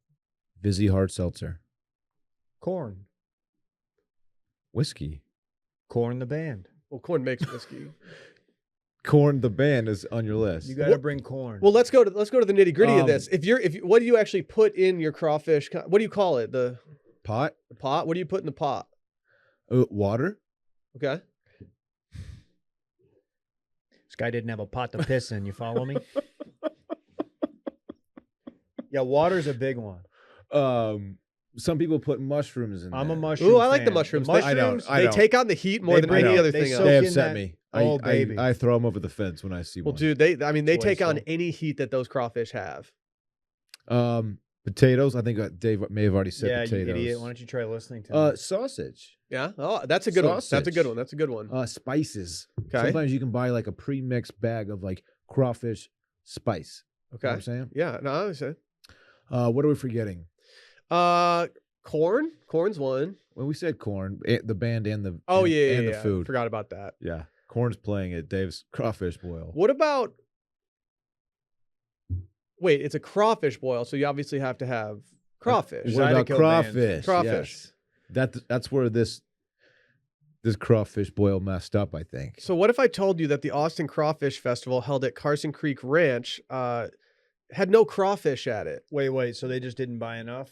Vizzy hard seltzer. Corn. Whiskey. Corn the band. Well, corn makes whiskey. Corn the band is on your list. You got to bring corn. Well, let's go to the nitty gritty of this. Um, What do you actually put in your crawfish? What do you call it? The Pot. pot? What do you put in the pot? Water. Okay. This guy didn't have a pot to piss in. You follow me? Yeah, water's a big one. Some people put mushrooms in I'm a there. mushroom. Ooh, I like the fan. mushrooms. The They- mushrooms. I They don't. take on the heat more They than bring any it. other They thing soak else. They in upset that- me. Oh, baby. I throw them over the fence when I see Well, one. dude, they take on Joyful. any heat that those crawfish have. Potatoes. I think Dave may have already said Yeah, potatoes. you idiot. Why don't you try listening to me? Sausage. Yeah. Oh, that's a good one. That's a Sausage. good one. That's a good one. Spices. Okay. Sometimes you can buy like a pre-mixed bag of like crawfish spice. You know Okay. what I'm saying? Yeah. No, I understand. What are we forgetting? Corn. Corn's one. Well, we said corn, the band and the Oh and, yeah, and yeah, the food. Forgot about that. Yeah, corn's playing at Dave's crawfish boil. What about? Wait, it's a crawfish boil, so you obviously have to have crawfish. What about Zydeco crawfish? Crawfish. Yes. That's where this crawfish boil messed up, I think. So what if I told you that the Austin Crawfish Festival held at Carson Creek Ranch had no crawfish at it? Wait. So they just didn't buy enough?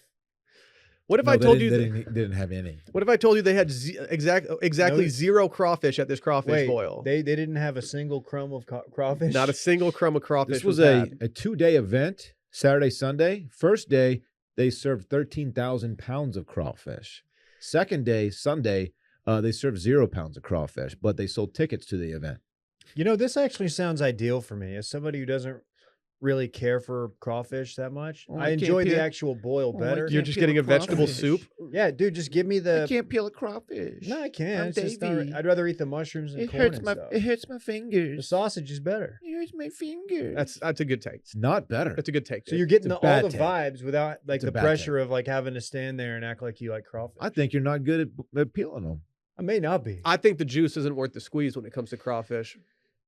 What if No, I they told you? didn't, they didn't have any. What if I told you they had exactly No. zero crawfish at this crawfish Wait, boil? they didn't have a single crumb of crawfish? Not a single crumb of crawfish. This was had. a 2-day event, Saturday, Sunday. First day, they served 13,000 pounds of crawfish. Second day, Sunday, they served 0 pounds of crawfish, but they sold tickets to the event. You know, this actually sounds ideal for me as somebody who doesn't really care for crawfish that much. Oh, I I can't enjoy the peel- actual boil Oh, I better. can't You're just peel getting a crawfish. vegetable soup? Yeah, dude, just give me the. can't peel a crawfish. No, I can. I'm It's just not, Davey. I'd rather eat the mushrooms and corn and stuff. hurts my The fingers. sausage is better. It hurts my fingers. That's a good take. It's not better. That's a good take. So Dave. you're getting a all bad the take. vibes without like It's a the bad pressure of like having to stand there and act like you like crawfish. I think you're not good at peeling them. I may not be. I think the juice isn't worth the squeeze when it comes to crawfish.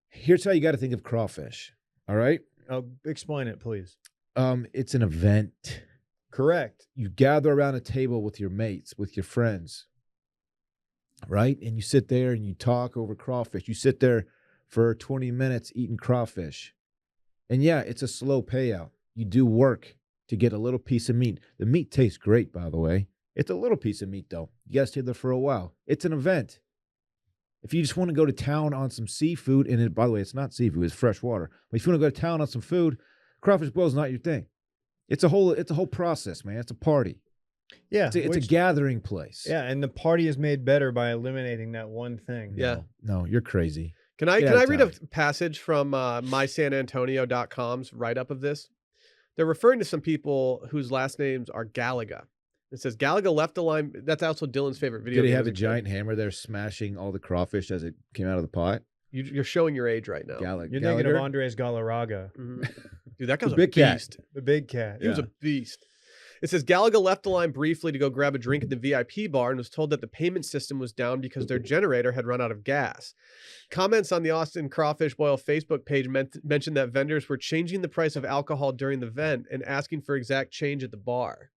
Here's how you got to think of crawfish. All right. Oh, explain it, please. It's an event. Correct. You gather around a table with your mates, with your friends, right? And you sit there and you talk over crawfish. You sit there for 20 minutes eating crawfish. And yeah, it's a slow payout. You do work to get a little piece of meat. The meat tastes great, by the way. It's a little piece of meat, though. You got to stay there for a while. It's an event. If you just want to go to town on some seafood, and by the way, it's not seafood, it's fresh water. But if you want to go to town on some food, crawfish boil is not your thing. It's a whole process, man. It's a party. Yeah. It's a gathering place. Yeah, and the party is made better by eliminating that one thing. Yeah. No, you're crazy. Can I Get out of read a town. passage from mysanantonio.com's write-up of this? They're referring to some people whose last names are Gallagher. It says Gallagher left the line. That's also Dylan's favorite video. Did he game have as a kid. giant hammer there smashing all the crawfish as it came out of the pot? You're showing your age right now. You're thinking Gallagher? of Andres Galarraga, Mhm. Dude, that guy was The a big cat. beast. the big cat. He was a beast. It says Gallagher left the line briefly to go grab a drink at the VIP bar and was told that the payment system was down because their generator had run out of gas. Comments on the Austin Crawfish Boil Facebook page mentioned that vendors were changing the price of alcohol during the event and asking for exact change at the bar.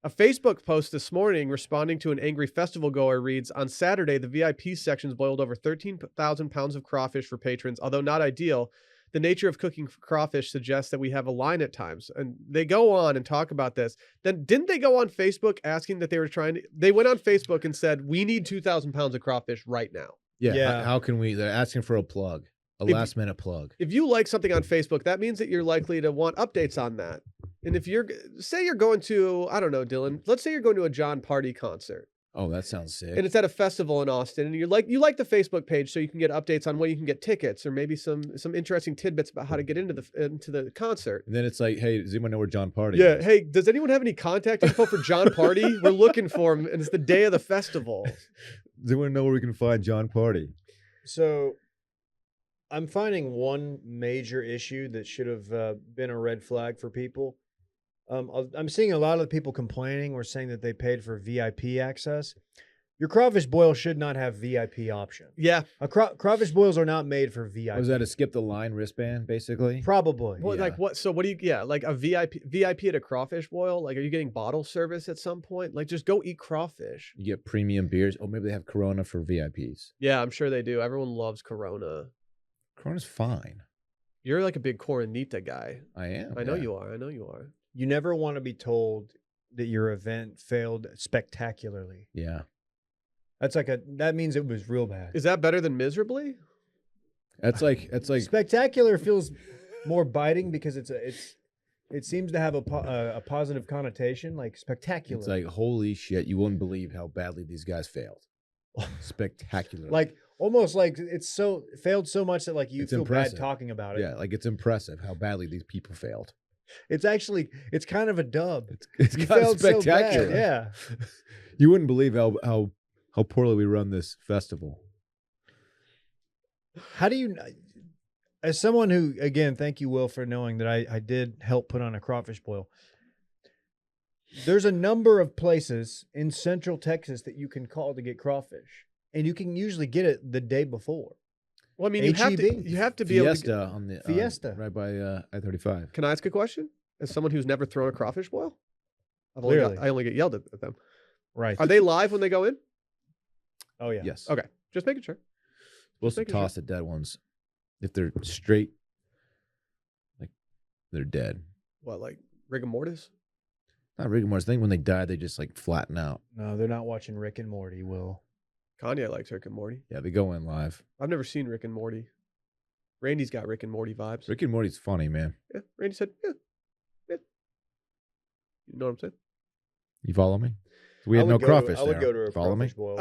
A Facebook post this morning responding to an angry festival goer reads, on Saturday, the VIP sections boiled over 13,000 pounds of crawfish for patrons, although not ideal. The nature of cooking crawfish suggests that we have a line at times. And they go on and talk about this. Then didn't they go on Facebook asking that they went on Facebook and said, we need 2,000 pounds of crawfish right now. Yeah. Yeah. How can we? They're asking for a plug, a last minute plug. If you like something on Facebook, that means that you're likely to want updates on that. And if say you're going to, I don't know, Dylan, let's say you're going to a John Party concert. Oh, that sounds sick. And it's at a festival in Austin, and you like the Facebook page so you can get updates on when you can get tickets or maybe some interesting tidbits about how to get into the concert. And then it's like, hey, does anyone know where John Party Yeah, is? hey, does anyone have any contact info for John Party? We're looking for him, and it's the day of the festival. Does anyone know where we can find John Party? So I'm finding one major issue that should have been a red flag for people. I'm seeing a lot of the people complaining or saying that they paid for VIP access. Your crawfish boil should not have VIP option. Yeah, Crawfish boils are not made for VIP. Was that a skip the line wristband, basically? Probably. well, Yeah. like what? So what do you? Yeah, like a VIP at a crawfish boil. Like, are you getting bottle service at some point? Like, just go eat crawfish. You get premium beers. Oh, maybe they have Corona for VIPs. Yeah, I'm sure they do. Everyone loves Corona. Corona's fine. You're like a big Coronita guy. I am. I know yeah. you are. I know you are. You never want to be told that your event failed spectacularly. Yeah. That means it was real bad. Is that better than miserably? That's like Spectacular feels more biting because it seems to have a positive connotation, like spectacular. it's like holy shit, you wouldn't believe how badly these guys failed. Spectacular. like almost like it's failed so much that like you It's feel impressive. bad talking about it. yeah, like it's impressive how badly these people failed. It's kind of a dub. It's You kind of failed so bad, spectacular. yeah. You wouldn't believe how poorly we run this festival. How do you, as someone who, again, thank you, Will, for knowing that I did help put on a crawfish boil. There's a number of places in Central Texas that you can call to get crawfish, and you can usually get it the day before. Well, I mean, you have to. HEB. You have to be able to. Fiesta on the Fiesta. right by I-35. Can I ask a question? As someone who's never thrown a crawfish boil, Clearly. I only get yelled at them. Right. Are they live when they go in? Oh, yeah. Yes. Okay, just making sure. Supposed to making sure. toss the dead ones. If they're straight, like they're dead. What, like rigor mortis? Not rigor mortis. I think when they die, they just like flatten out. No, they're not watching Rick and Morty, Will. Kanye likes Rick and Morty. Yeah, they go in live. I've never seen Rick and Morty. Randy's got Rick and Morty vibes. Rick and Morty's funny, man. Yeah, Randy said, yeah. You know what I'm saying? You follow me? So we I had would no go crawfish I would there. go to a Follow me? crawfish boil.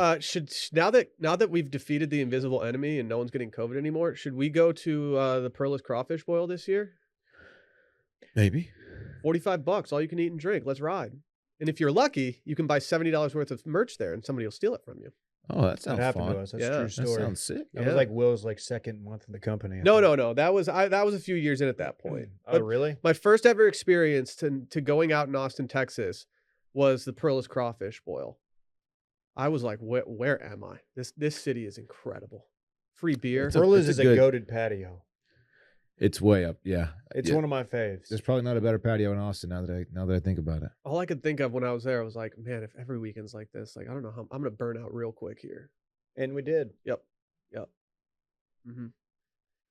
Now that we've defeated the invisible enemy and no one's getting COVID anymore, should we go to the Pearl's Crawfish Boil this year? Maybe. $45, all you can eat and drink. Let's ride. And if you're lucky, you can buy $70 worth of merch there, and somebody will steal it from you. Oh, that That sounds happened fun. to us. That's Yeah, a true That story. sounds sick. That was Yeah. like Will's second month in the company. I No, think. no. That was a few years in at that point. Oh, But really? my first ever experience to going out in Austin, Texas, was the Pearl's Crawfish Boil. I was like, where am I? This city is incredible. Free beer. It's a- Perla's it's is a a good- goated patio. It's way up. Yeah. It's Yeah. one of my faves. There's probably not a better patio in Austin now that I think about it. All I could think of when I was there was like, man, if every weekend's like this, like I don't know how I'm gonna burn out real quick here. And we did. hmm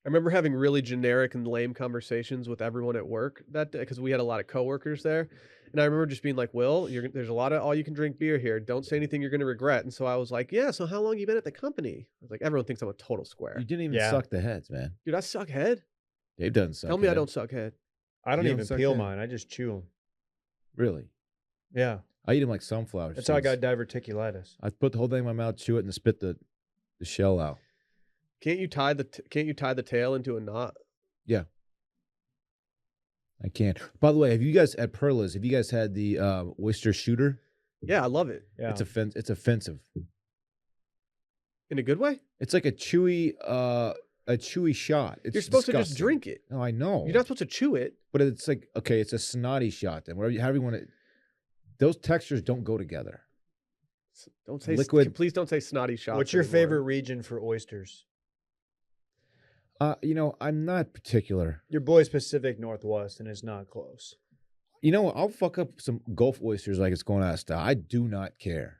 I remember having really generic and lame conversations with everyone at work that day because we had a lot of coworkers there, and I remember just being like, "Will, there's a lot of all you can drink beer here. Don't say anything you're gonna regret." And so I was like, "Yeah. So how long you been at the company?" I was like, "Everyone thinks I'm a total square, You didn't even Yeah. suck the heads, man. dude. I suck head. Dave doesn't suck. Tell me I head. don't suck head. I don't You even don't suck peel in. mine. I just chew them. Really? Yeah. I eat them like sunflower That's how I seeds. got diverticulitis. I put the whole thing in my mouth, chew it, and spit the shell out. Can't you tie the tail into a knot? Yeah. I can't. By the way, have you guys at Perla's, have you guys had the oyster shooter? Yeah, I love it. Yeah. It's offensive. In a good way? It's like a chewy shot. It's You're supposed to just disgusting. drink it. No, I know. You're not supposed to chew it. But it's like, okay, it's a snotty shot. Then however you want to. Those textures don't go together. Don't say Liquid. Please don't say snotty shots. What's your anymore. favorite region for oysters? I'm not particular. Your boy's Pacific Northwest, and it's not close. You know what? I'll fuck up some Gulf oysters like it's going out of style. I do not care.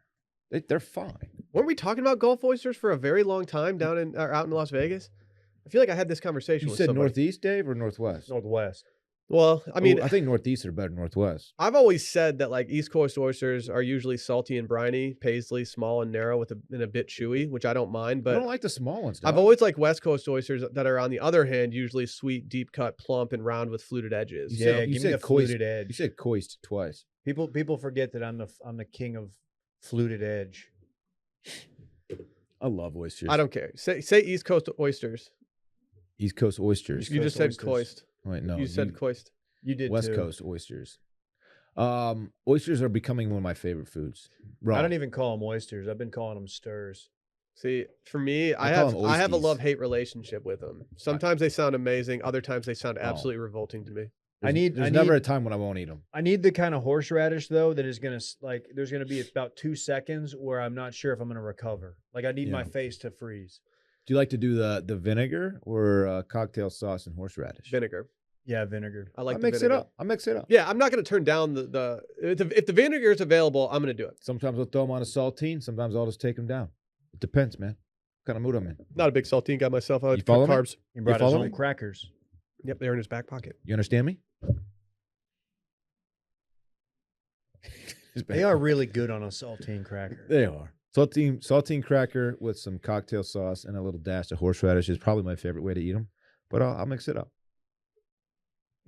They're fine. Weren't we talking about Gulf oysters for a very long time out in Las Vegas? I feel like I had this conversation You with said somebody. Northeast, Dave, or Northwest? Northwest. Well, I mean, I think Northeast are better than Northwest. I've always said that like East Coast oysters are usually salty and briny, paisley, small and narrow and a bit chewy, which I don't mind. I But don't like the small ones. I've dog. always liked West Coast oysters that are, on the other hand, usually sweet, deep cut, plump, and round with fluted edges. You Yeah, said- you give me said the coist- fluted edge. You said coist twice. People forget that I'm the king of fluted edge. I love oysters. I don't care. Say East Coast oysters. East Coast oysters. You just said oysters. coist. Wait, no. You said coist. You did West too. Coast oysters. Oysters are becoming one of my favorite foods. I don't even call them oysters. I've been calling them stirs. See, for me, I call have them I have a oysties. love-hate relationship with them. Sometimes they sound amazing. Other times they sound Oh. absolutely revolting to me. There's never a time when I won't eat them. I need the kind of horseradish though that is gonna like. There's gonna be about 2 seconds where I'm not sure if I'm gonna recover. Like I need my Yeah. face to freeze. Do you like to do the vinegar or cocktail sauce and horseradish? Vinegar. Yeah, vinegar. I like I the mix it vinegar. up. I mix it up. Yeah, I'm not going to turn down if the vinegar is available, I'm going to do it. Sometimes I'll throw them on a saltine. Sometimes I'll just take them down. It depends, man. What kind of mood I'm in. Not a big saltine guy myself. I like You to cut follow me? carbs. He brought his follow own me? crackers. Yep, they're in his back pocket. You understand me? They are really good on a saltine cracker. They are. Saltine cracker with some cocktail sauce and a little dash of horseradish is probably my favorite way to eat them. But I'll mix it up.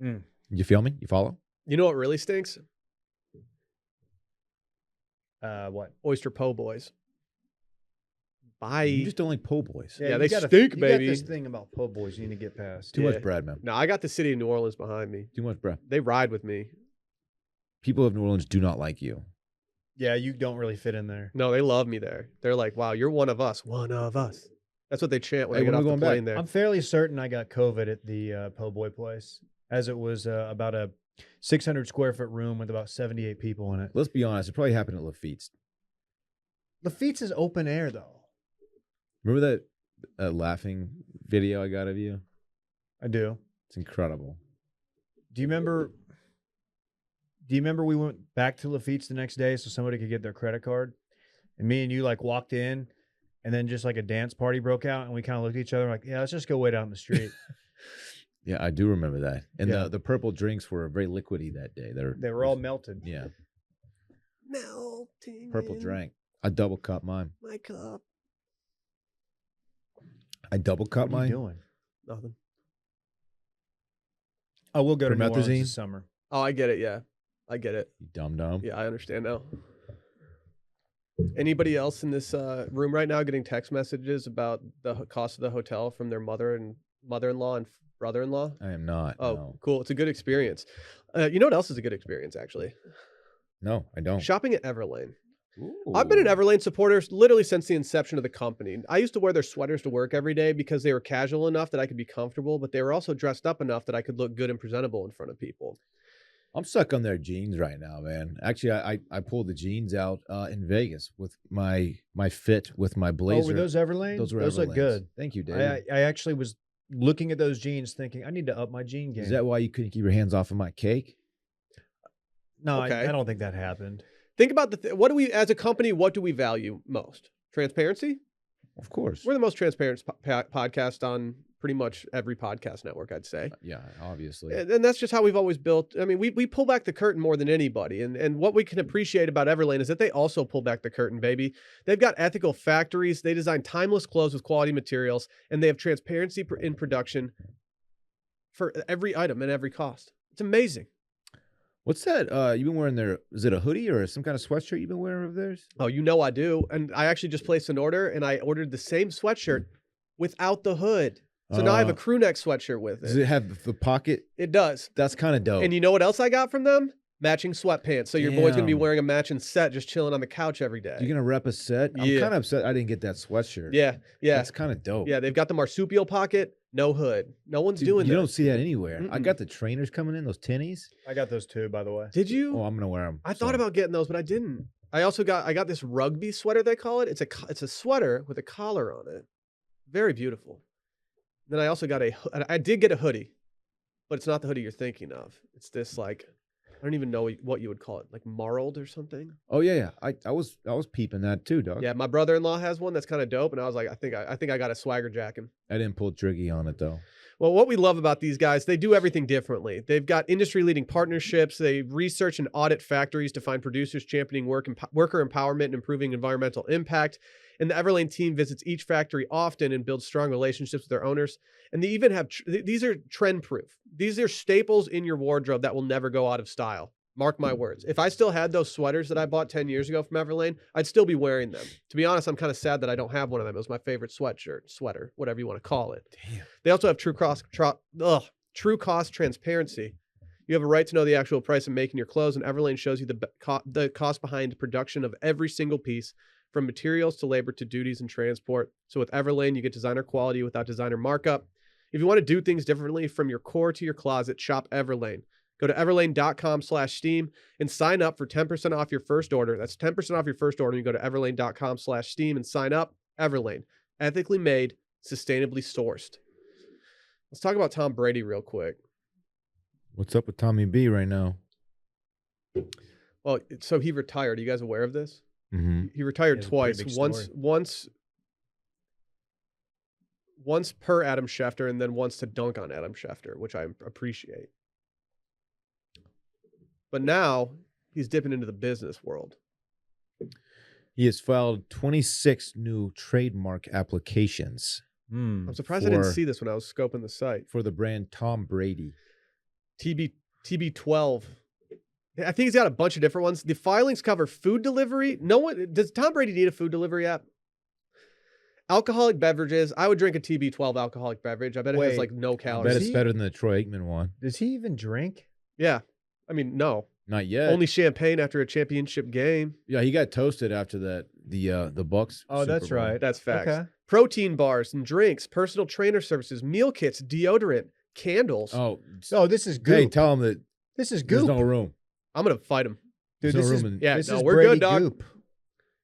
Mm. You feel me? You follow? You know what really stinks? What? Oyster po' boys. Bye. You just don't like po' boys. Yeah, you they gotta- stink, you baby. Got this thing about po' boys you need to get past. Too Yeah. much bread, man. No, I got the city of New Orleans behind me. Too much bread. They ride with me. People of New Orleans do not like you. Yeah, you don't really fit in there. No, they love me there. They're like, wow, you're one of us. One of us. That's what they chant when Hey, they get when off are we the going plane back? there. I'm fairly certain I got COVID at the po' boy place, as it was about a 600 square foot room with about 78 people in it. Let's be honest. It probably happened at Lafitte's. Lafitte's is open air though. Remember that laughing video I got of you? I do. It's incredible. Do you remember we went back to Lafitte's the next day so somebody could get their credit card? And me and you like walked in and then just like a dance party broke out and we kind of looked at each other like, yeah, let's just go wait out in the street. Yeah, I do remember that. And Yeah. the purple drinks were very liquidy that day. They were all melted. Yeah, Melting purple in drink. I double cup mine. my cup. I double cup What are you mine. doing? Nothing. Oh, we'll go to New Orleans Promethazine? this summer. Oh, I get it. Yeah, I get it. You dumb dumb. Yeah, I understand now. Anybody else in this room right now getting text messages about the cost of the hotel from their mother-in-law and brother-in-law? I am not. Oh, cool. It's a good experience. You know what else is a good experience, actually? No, I don't. Shopping at Everlane. I've been an Everlane supporter literally since the inception of the company. I used to wear their sweaters to work every day because they were casual enough that I could be comfortable, but they were also dressed up enough that I could look good and presentable in front of people. I'm stuck on their jeans right now, man. Actually, I pulled the jeans out in Vegas with my fit with my blazer. Oh, were those Everlane? Those were Those look Everlanes. good. Thank you, Dave. I actually was looking at those jeans thinking, I need to up my jean game. Is that why you couldn't keep your hands off of my cake? No, Okay. I don't think that happened. Think about what do we, as a company, what do we value most? Transparency? Of course. We're the most transparent podcast on pretty much every podcast network, I'd say. Yeah, obviously. And that's just how we've always built. I mean, we pull back the curtain more than anybody. And what we can appreciate about Everlane is that they also pull back the curtain, baby. They've got ethical factories. They design timeless clothes with quality materials. And they have transparency in production for every item and every cost. It's amazing. What's that? You've been wearing is it a hoodie or some kind of sweatshirt you've been wearing of theirs? Oh, you know I do. And I actually just placed an order, and I ordered the same sweatshirt without the hood. So now I have a Uh, crew neck sweatshirt with Does it. it have the pocket? It does. That's kind of dope. And you know what else I got from them? Matching sweatpants. So your boy's gonna be Damn. wearing a matching set, just chilling on the couch every day. You're gonna rep a set? I'm Yeah. kind of upset I didn't get that sweatshirt. Yeah, That's kind of dope. yeah. They've got the marsupial pocket, no hood. No one's Dude, doing you that. don't see that anywhere. I Mm-mm. got the trainers coming in, those tinnies. I got those too, by the way. Did you? Oh, I'm gonna wear them. I thought about getting those, but I didn't. I got this rugby sweater, they call it. It's a sweater with a collar on it. Very beautiful. Then I also got I did get a hoodie, but it's not the hoodie you're thinking of. It's this like, I don't even know what you would call it, like marled or something. Oh yeah. I was peeping that too, dog. Yeah, my brother-in-law has one that's kind of dope, and I was like, I think I got a swagger jacket. I didn't pull Driggy on it though. Well, what we love about these guys, they do everything differently. They've got industry-leading partnerships. They research and audit factories to find producers championing worker empowerment and improving environmental impact. And the Everlane team visits each factory often and builds strong relationships with their owners. And they even have, these are trend-proof. These are staples in your wardrobe that will never go out of style. Mark my words. If I still had those sweaters that I bought 10 years ago from Everlane, I'd still be wearing them. To be honest, I'm kind of sad that I don't have one of them. It was my favorite sweater, whatever you want to call it. Damn. They also have true cost transparency. You have a right to know the actual price of making your clothes, and Everlane shows you the cost behind production of every single piece, from materials to labor to duties and transport. So with Everlane, you get designer quality without designer markup. If you want to do things differently from your core to your closet, shop Everlane. Go to everlane.com/steam and sign up for 10% off your first order. That's 10% off your first order. You go to everlane.com/steam and sign up. Everlane, ethically made, sustainably sourced. Let's talk about Tom Brady real quick. What's up with Tommy B right now? Well, so he retired. Are you guys aware of this? Mm-hmm. He retired Yeah, it's a pretty twice. big Once per Adam Schefter, and then once to dunk on Adam Schefter, which I appreciate. But now he's dipping into the business world. He has filed 26 new trademark applications I'm surprised I didn't see this when I was scoping the site. for the brand Tom Brady. TB12. I think he's got a bunch of different ones. The filings cover food delivery. Does Tom Brady need a food delivery app? Alcoholic beverages. I would drink a TB12 alcoholic beverage. I bet it has Wait, like no I bet calories. it's better than the Troy Aikman one. Does he even drink? Yeah. I mean, no. Not yet. Only champagne after a championship game. Yeah, he got toasted after that. The Bucks. Oh, Super that's Bowl. right. That's facts. Okay. Protein bars and drinks, personal trainer services, meal kits, deodorant, candles. Oh, Oh, this is goop. hey, tell him that This is there's goop. no room. I'm going to fight him. Dude, There's this no is room in Yeah, this no, is we're Brady good, dog. goop.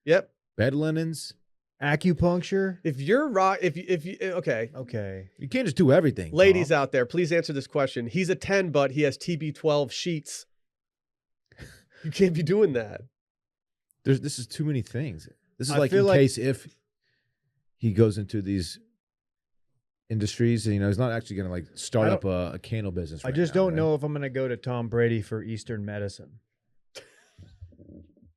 Yep. bed linens. Acupuncture. If you're okay. Okay. You can't just do everything. Ladies Tom. out there, please answer this question. He's a 10, but he has TB12 sheets. You can't be doing that. This is too many things. This is I like feel in like- case if he goes into these industries, and he's not actually going to like start I up a candle business. I right just now, don't right? know if I'm gonna go to Tom Brady for Eastern medicine.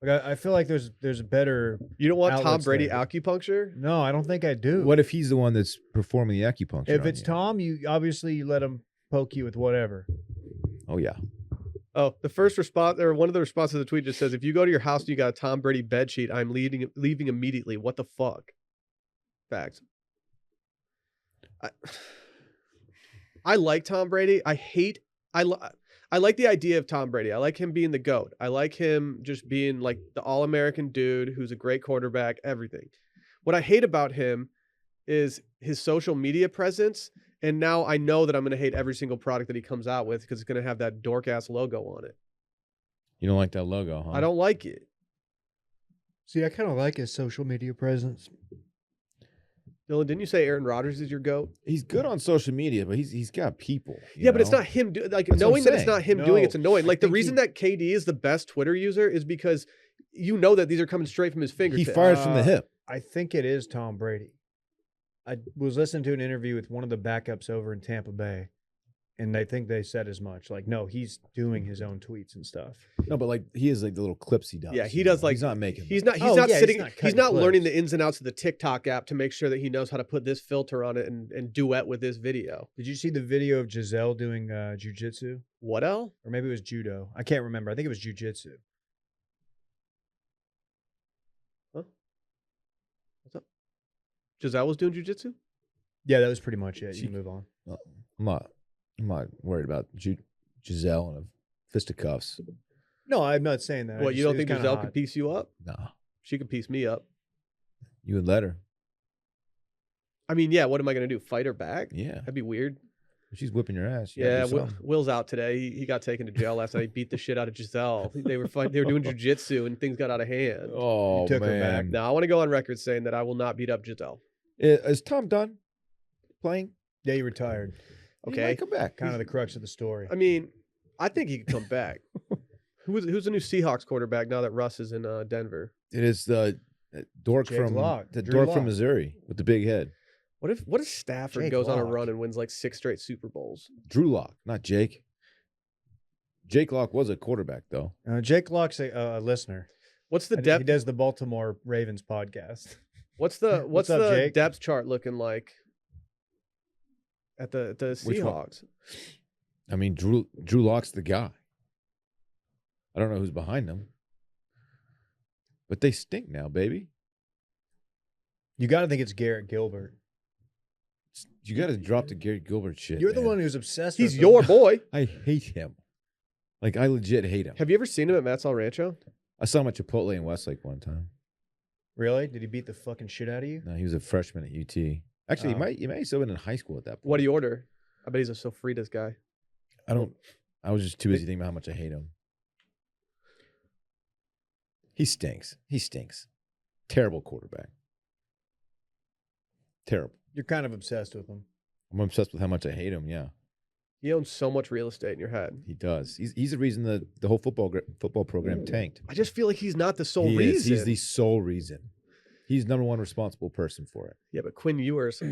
Like I feel like there's better. You don't want Tom Outlets Brady there. acupuncture? No, I don't think I do. What if he's the one that's performing the acupuncture? if on it's you? Tom? You obviously let him poke you with whatever. Oh yeah. Oh, the first response, or one of the responses to the tweet just says, if you go to your house and you got a Tom Brady bed sheet, I'm leaving immediately. What the fuck? Facts. I like Tom Brady. I like the idea of Tom Brady. I like him being the GOAT. I like him just being like the all-American dude who's a great quarterback, everything. What I hate about him is his social media presence. And now I know that I'm going to hate every single product that he comes out with because it's going to have that dork-ass logo on it. You don't like that logo, huh? I don't like it. See, I kind of like his social media presence. Dylan, didn't you say Aaron Rodgers is your GOAT? He's good on social media, but he's got people. Yeah, but it's know? not him. Like That's what I'm knowing that it's saying. not him doing No, it's annoying. I Like the think reason he- that KD is the best Twitter user is because you know that these are coming straight from his He fingertips. fires from the hip. I think it is Tom Brady. I was listening to an interview with one of the backups over in Tampa Bay, and I think they said as much. Like, no, he's doing his own tweets and stuff. No, but like he has like the little clips he does. Yeah, he you does know? like he's not making. He's them. not. He's Oh, not yeah, he's sitting. not He's cutting not learning clips. the ins and outs of the TikTok app to make sure that he knows how to put this filter on it and duet with this video. Did you see the video of Giselle doing jujitsu? What else? Or maybe it was judo. I can't remember. I think it was jujitsu. What's up? Giselle was doing jujitsu? Yeah, that was pretty much it. You can move on. I'm not worried about Giselle and a fisticuffs. No, I'm not saying that. What, you don't think Giselle could piece you up? No, She could piece me up. you would let her. I mean, yeah, what am I going to do? Fight her back? Yeah, That'd be weird. she's whipping your ass. Yeah, Will's out today. He got taken to jail last night. He beat the shit out of Giselle. They were doing jujitsu and things got out of hand. Oh, You took her back. man. Now, I want to go on record saying that I will not beat up Giselle. Is Tom done playing? Yeah, he retired. He Okay. might come back. Kind of the crux of the story. I mean, I think he could come back. Who's the new Seahawks quarterback now that Russ is in Denver? It is the dork Jake from Lock. the Drew dork Lock. from Missouri with the big head. What if Stafford Jake goes on a Lock. run and wins like 6 straight Super Bowls? Drew Lock, not Jake. Jake Lock was a quarterback though. Jake Lock's a listener. What's the He depth? does the Baltimore Ravens podcast. What's the What's up, Jake? depth chart looking like at the Which one? Seahawks? I mean, Drew Lock's the guy. I don't know who's behind them, but they stink now, baby. You got to think it's Garrett Gilbert. You got to drop the Gary Gilbert shit. You're the man. one who's obsessed He's with your him. boy. I hate him. Like I legit hate him. Have you ever seen him at Matt's El Rancho? I saw him at Chipotle in Westlake one time. Really? Did he beat the fucking shit out of you? No, he was a freshman at UT. Actually, Oh. he might still been in high school at that point. What do you order? I bet he's a Sofritas guy. I was just too busy thinking about how much I hate him. He stinks. He stinks. Terrible quarterback. Terrible. You're kind of obsessed with him. I'm obsessed with how much I hate him. Yeah, He owns so much real estate in your head. he does. He's the reason the whole football program tanked. I just feel like he's not the sole He reason. is. He's the sole reason. He's number one responsible person for it. Yeah, but Quinn Ewers,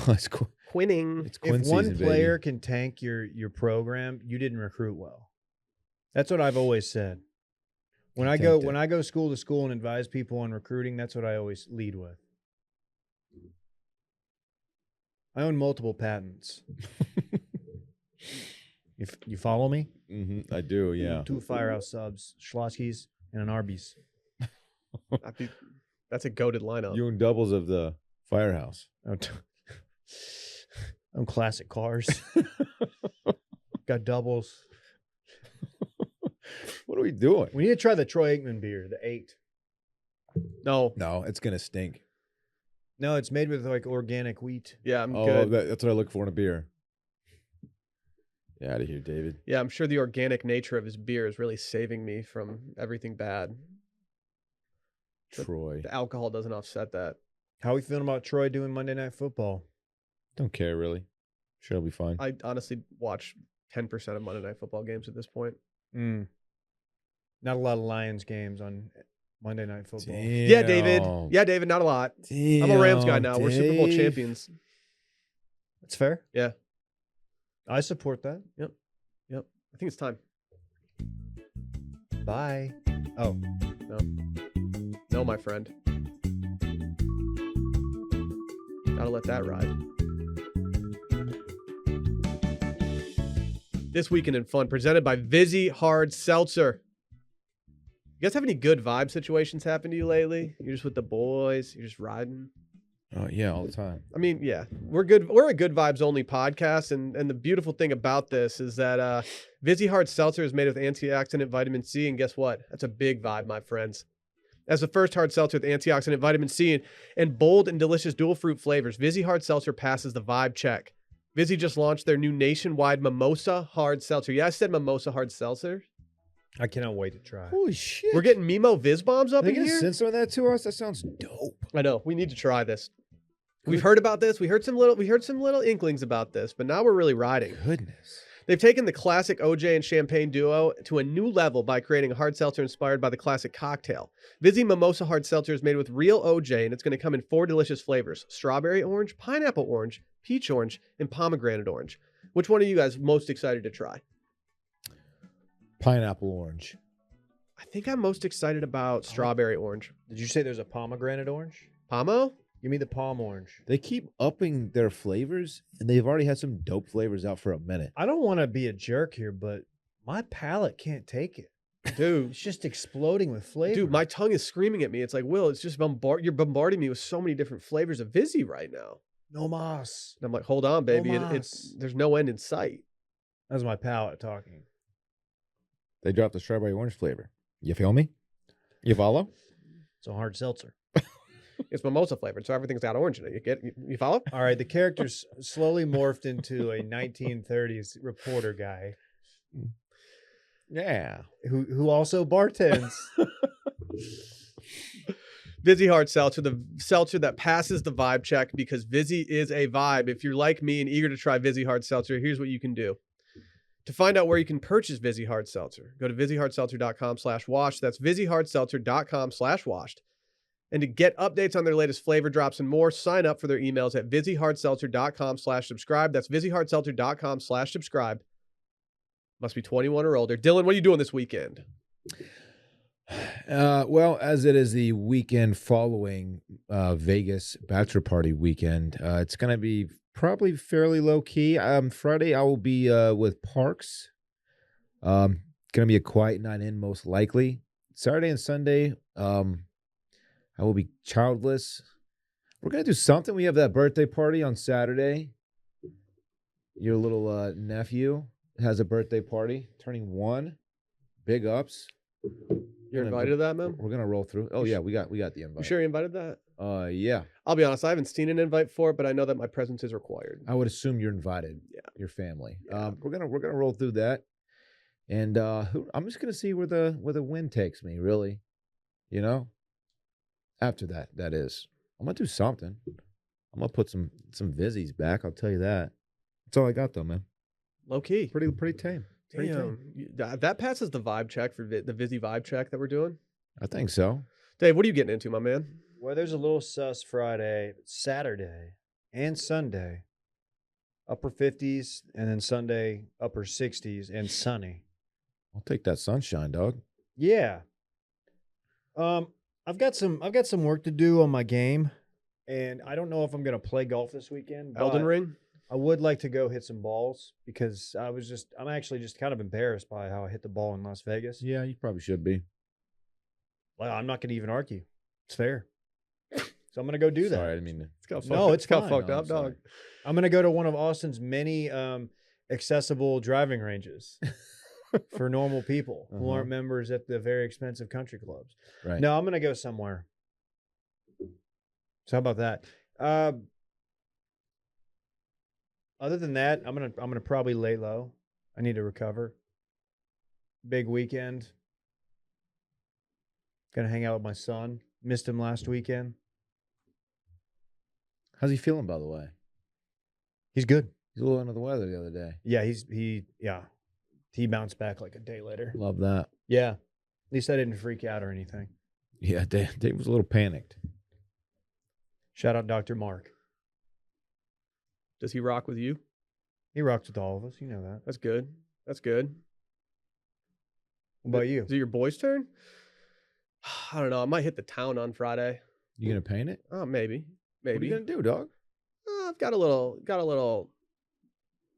It's cool. Quinning. It's Quinn If one season, player baby. can tank your program, you didn't recruit well. That's what I've always said. When He I go tanked it. when I go school to school and advise people on recruiting, that's what I always lead with. I own multiple patents. You follow me? I do. Yeah. 2 Firehouse subs, Schlotzky's, and an Arby's. That's a goated lineup. You own doubles of the firehouse. I'm classic cars. Got doubles. What are we doing? We need to try the Troy Aikman beer, the 8. No. No, it's gonna stink. No, it's made with like organic wheat. Yeah, I'm Oh, good. that's what I look for in a beer. Get out of here, David. Yeah, I'm sure the organic nature of his beer is really saving me from everything bad. Troy. The alcohol doesn't offset that. How are we feeling about Troy doing Monday Night Football? Don't care really. Sure, it'll be fine. I honestly watch 10% of Monday Night Football games at this point. Not a lot of Lions games on Monday Night Football. Yeah, David. Yeah, David, not a lot. I'm a Rams guy now. We're Super Bowl Dave. champions. That's fair. Yeah. I support that. Yep. I think it's time. Bye. Oh, No, my friend. Gotta let that ride. This weekend in fun, presented by Vizzy Hard Seltzer. You guys have any good vibe situations happen to you lately? You're just with the boys. You're just riding. Oh yeah, all the time. I mean, yeah, we're good. We're a good vibes only podcast, and the beautiful thing about this is that Vizzy Hard Seltzer is made with antioxidant vitamin C, and guess what? That's a big vibe, my friends. As the first hard seltzer with antioxidant vitamin C and bold and delicious dual fruit flavors, Vizzy Hard Seltzer passes the vibe check. Vizzy just launched their new nationwide Mimosa Hard Seltzer. Yeah, I said Mimosa Hard Seltzer. I cannot wait to try. Holy shit! We're getting Mimo Viz Bombs up They in gonna here. send some of that to us. That sounds dope. I know. We need to try this. We've heard about this. We heard some little inklings about this, but now we're really riding. Goodness. They've taken the classic OJ and champagne duo to a new level by creating a hard seltzer inspired by the classic cocktail. Vizzy Mimosa Hard Seltzer is made with real OJ, and it's going to come in 4 delicious flavors: strawberry orange, pineapple orange, peach orange, and pomegranate orange. Which one are you guys most excited to try? Pineapple orange. I think I'm most excited about strawberry orange. Did you say there's a pomegranate orange? Pomo? Give me the palm orange. They keep upping their flavors, and they've already had some dope flavors out for a minute. I don't want to be a jerk here, but my palate can't take it. Dude. It's just exploding with flavor. Dude, my tongue is screaming at me. It's like, Will, it's just you're bombarding me with so many different flavors of Vizzy right now. No mas. And I'm like, hold on, baby. mas. There's no end in sight. That was my palate talking. They dropped the strawberry orange flavor. You feel me? You follow? It's a hard seltzer. It's mimosa flavored, so everything's got orange in it. You follow? All right, the character's slowly morphed into a 1930s reporter guy Yeah. who also bartends. Vizzy Hard Seltzer, the seltzer that passes the vibe check because Vizzy is a vibe. If you're like me and eager to try Vizzy Hard Seltzer, here's what you can do. To find out where you can purchase Vizzy Hard Seltzer, go to VizzyHardSeltzer.com/washed. That's VizzyHardSeltzer.com/washed. And to get updates on their latest flavor drops and more, sign up for their emails at VizzyHardSeltzer.com/subscribe. That's VizzyHardSeltzer.com/subscribe. Must be 21 or older. Dylan, what are you doing this weekend? Well, as it is the weekend following Vegas bachelor party weekend, it's going to be probably fairly low key. Friday, I will be with Parks. Going to be a quiet night in, most likely. Saturday and Sunday, I will be childless. We're going to do something. We have that birthday party on Saturday. Your little nephew has a birthday party, turning 1. Big ups. You're invited to that, man? We're going to roll through. Oh, yeah, we got the invite. You sure you invited that? Yeah. I'll be honest, I haven't seen an invite for it, but I know that my presence is required. I would assume you're invited. Yeah. Your family. Yeah. We're gonna roll through that, and I'm just gonna see where the wind takes me. Really, you know. After that is, I'm gonna do something. I'm gonna put some Vizzies back. I'll tell you that. That's all I got though, man. Low key. Pretty tame. Pretty tame. That passes the vibe check for the Vizzy vibe check that we're doing. I think so. Dave, what are you getting into, my man? Weather's a little sus Friday, Saturday, and Sunday. Upper 50s, and then Sunday, upper 60s, and sunny. I'll take that sunshine, dog. Yeah. I've got some work to do on my game, and I don't know if I'm gonna play golf this weekend. Elden but Ring? I would like to go hit some balls because I'm actually just kind of embarrassed by how I hit the ball in Las Vegas. Yeah, you probably should be. Well, I'm not gonna even argue. It's fair. So I'm gonna go do that. Sorry, I didn't mean to. It's it's got fine. fucked No, up, I'm sorry. dog. I'm gonna go to one of Austin's many accessible driving ranges for normal people who aren't members at the very expensive country clubs. Right. No, I'm gonna go somewhere. So how about that? Other than that, I'm gonna probably lay low. I need to recover. Big weekend. Gonna hang out with my son. Missed him last weekend. How's he feeling, by the way? He's good. He's a little under the weather the other day. Yeah, he bounced back like a day later. Love that. Yeah. At least I didn't freak out or anything. Yeah, Dave was a little panicked. Shout out Dr. Mark. Does he rock with you? He rocks with all of us. You know that. That's good. That's good. What about you? Is it your boy's turn? I don't know. I might hit the town on Friday. You gonna paint it? Oh, maybe. What are Maybe. you gonna do, dog? I've got a little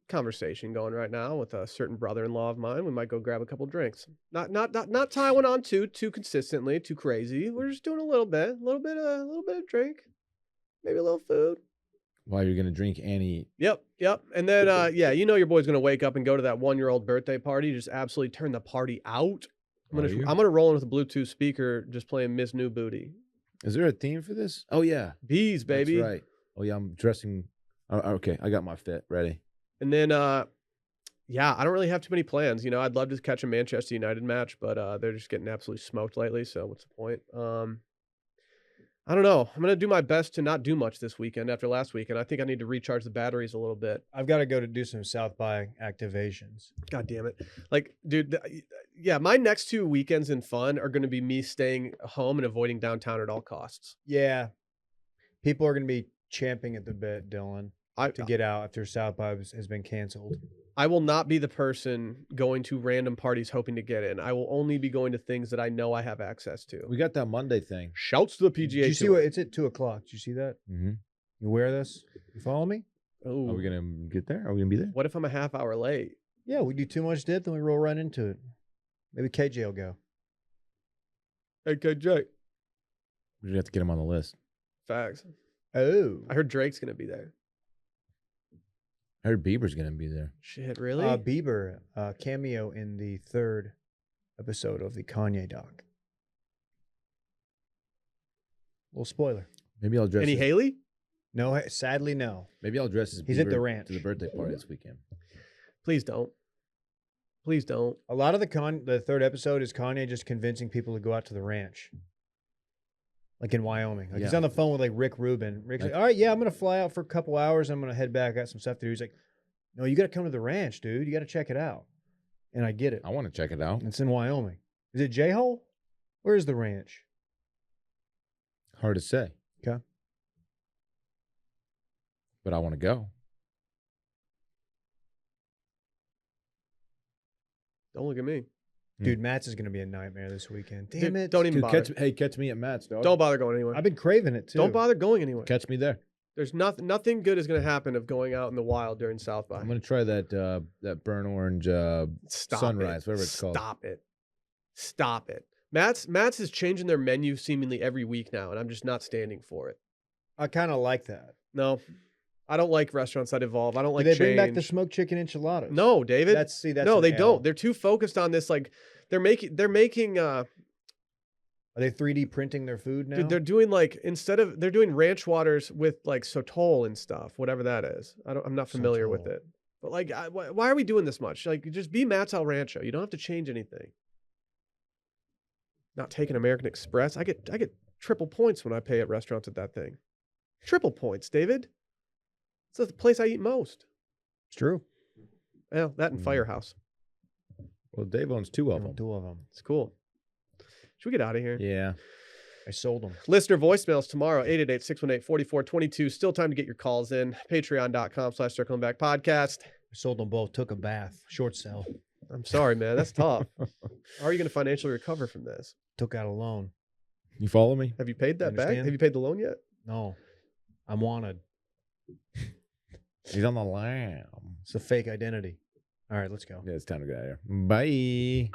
conversation going right now with a certain brother-in-law of mine. We might go grab a couple drinks. Not tie one on too consistently, too crazy. We're just doing a little bit of drink, maybe a little food. Why you're gonna drink and eat? Yep. And then your boy's gonna wake up and go to that 1-year-old birthday party. Just absolutely turn the party out. Are you? I'm gonna roll in with a Bluetooth speaker, just playing Miss New Booty. Is there a theme for this? Oh yeah, Bees, baby. That's right. Oh yeah, I'm dressing. Okay, I got my fit ready. And then, I don't really have too many plans. I'd love to catch a Manchester United match, but they're just getting absolutely smoked lately. So what's the point? I don't know. I'm going to do my best to not do much this weekend after last weekend. I think I need to recharge the batteries a little bit. I've got to go to do some South by activations. God damn it. Like, dude, my next 2 weekends in fun are going to be me staying home and avoiding downtown at all costs. Yeah. People are going to be champing at the bit, Dylan, to get out after South by has been canceled. I will not be the person going to random parties hoping to get in. I will only be going to things that I know I have access to. We got that Monday thing. Shouts to the PGA. Did you see what it's at 2:00? Did you see that? Mm-hmm. You wear this? You follow me? Oh, Are we gonna get there? Are we gonna be there? What if I'm a half hour late? Yeah, we do too much dip, then we roll right into it. Maybe KJ will go. Hey, KJ. We have to get him on the list. Facts. Oh. I heard Drake's going to be there. I heard Bieber's gonna be there. Shit, really? Bieber cameo in the 3rd episode of the Kanye doc. Little spoiler. Maybe I'll dress. Any as, Haley? No, sadly, no. Maybe I'll dress as He's at the Bieber ranch. to the birthday party this weekend. Please don't. Please don't. A lot of the 3rd episode is Kanye just convincing people to go out to the ranch. Like in Wyoming. Like he's Yeah. on the phone with like Rick Rubin. Rick's like, all right, yeah, I'm going to fly out for a couple hours. I'm going to head back. I got some stuff to do. He's like, no, you got to come to the ranch, dude. You got to check it out. And I get it. I want to check it out. It's in Wyoming. Is it J-Hole? Where is the ranch? Hard to say. Okay. But I want to go. Don't look at me. Dude, Matt's is going to be a nightmare this weekend. Damn Dude, it. don't even Dude, bother. catch me at Matt's, dog. Don't bother going anywhere. I've been craving it too. Don't bother going anywhere. Catch me there. There's nothing good is going to happen of going out in the wild during South by. I'm gonna try that burnt orange Stop sunrise, it. whatever it's called. Stop it. Stop it. Matt's is changing their menu seemingly every week now, and I'm just not standing for it. I kind of like that. No, I don't like restaurants that evolve. I don't like Do they bring back the change. smoked chicken enchiladas? No, David. That's no, an they L. don't. They're too focused on this. Like they're making. Are they 3D printing their food now? Dude, they're doing like they're doing ranch waters with like sotol and stuff, whatever that is. I'm not familiar with Sotol. it. But like, why are we doing this much? Like, just be Matt's El Rancho. You don't have to change anything. Not taking American Express. I get triple points when I pay at restaurants at that thing. Triple points, David. It's the place I eat most. It's true. Well, that and Mm. Firehouse. Well, Dave owns 2 of them. 2 of them. It's cool. Should we get out of here? Yeah. I sold them. Listener voicemails tomorrow, 888-618-4422. Still time to get your calls in. Patreon.com/Circling Back Podcast. I sold them both. Took a bath. Short sell. I'm sorry, man. That's tough. How are you going to financially recover from this? Took out a loan. You follow me? Have you paid that back? Understand? Have you paid the loan yet? No. I'm wanted. He's on the lam. It's a fake identity. All right, let's go. Yeah, it's time to get out of here. Bye.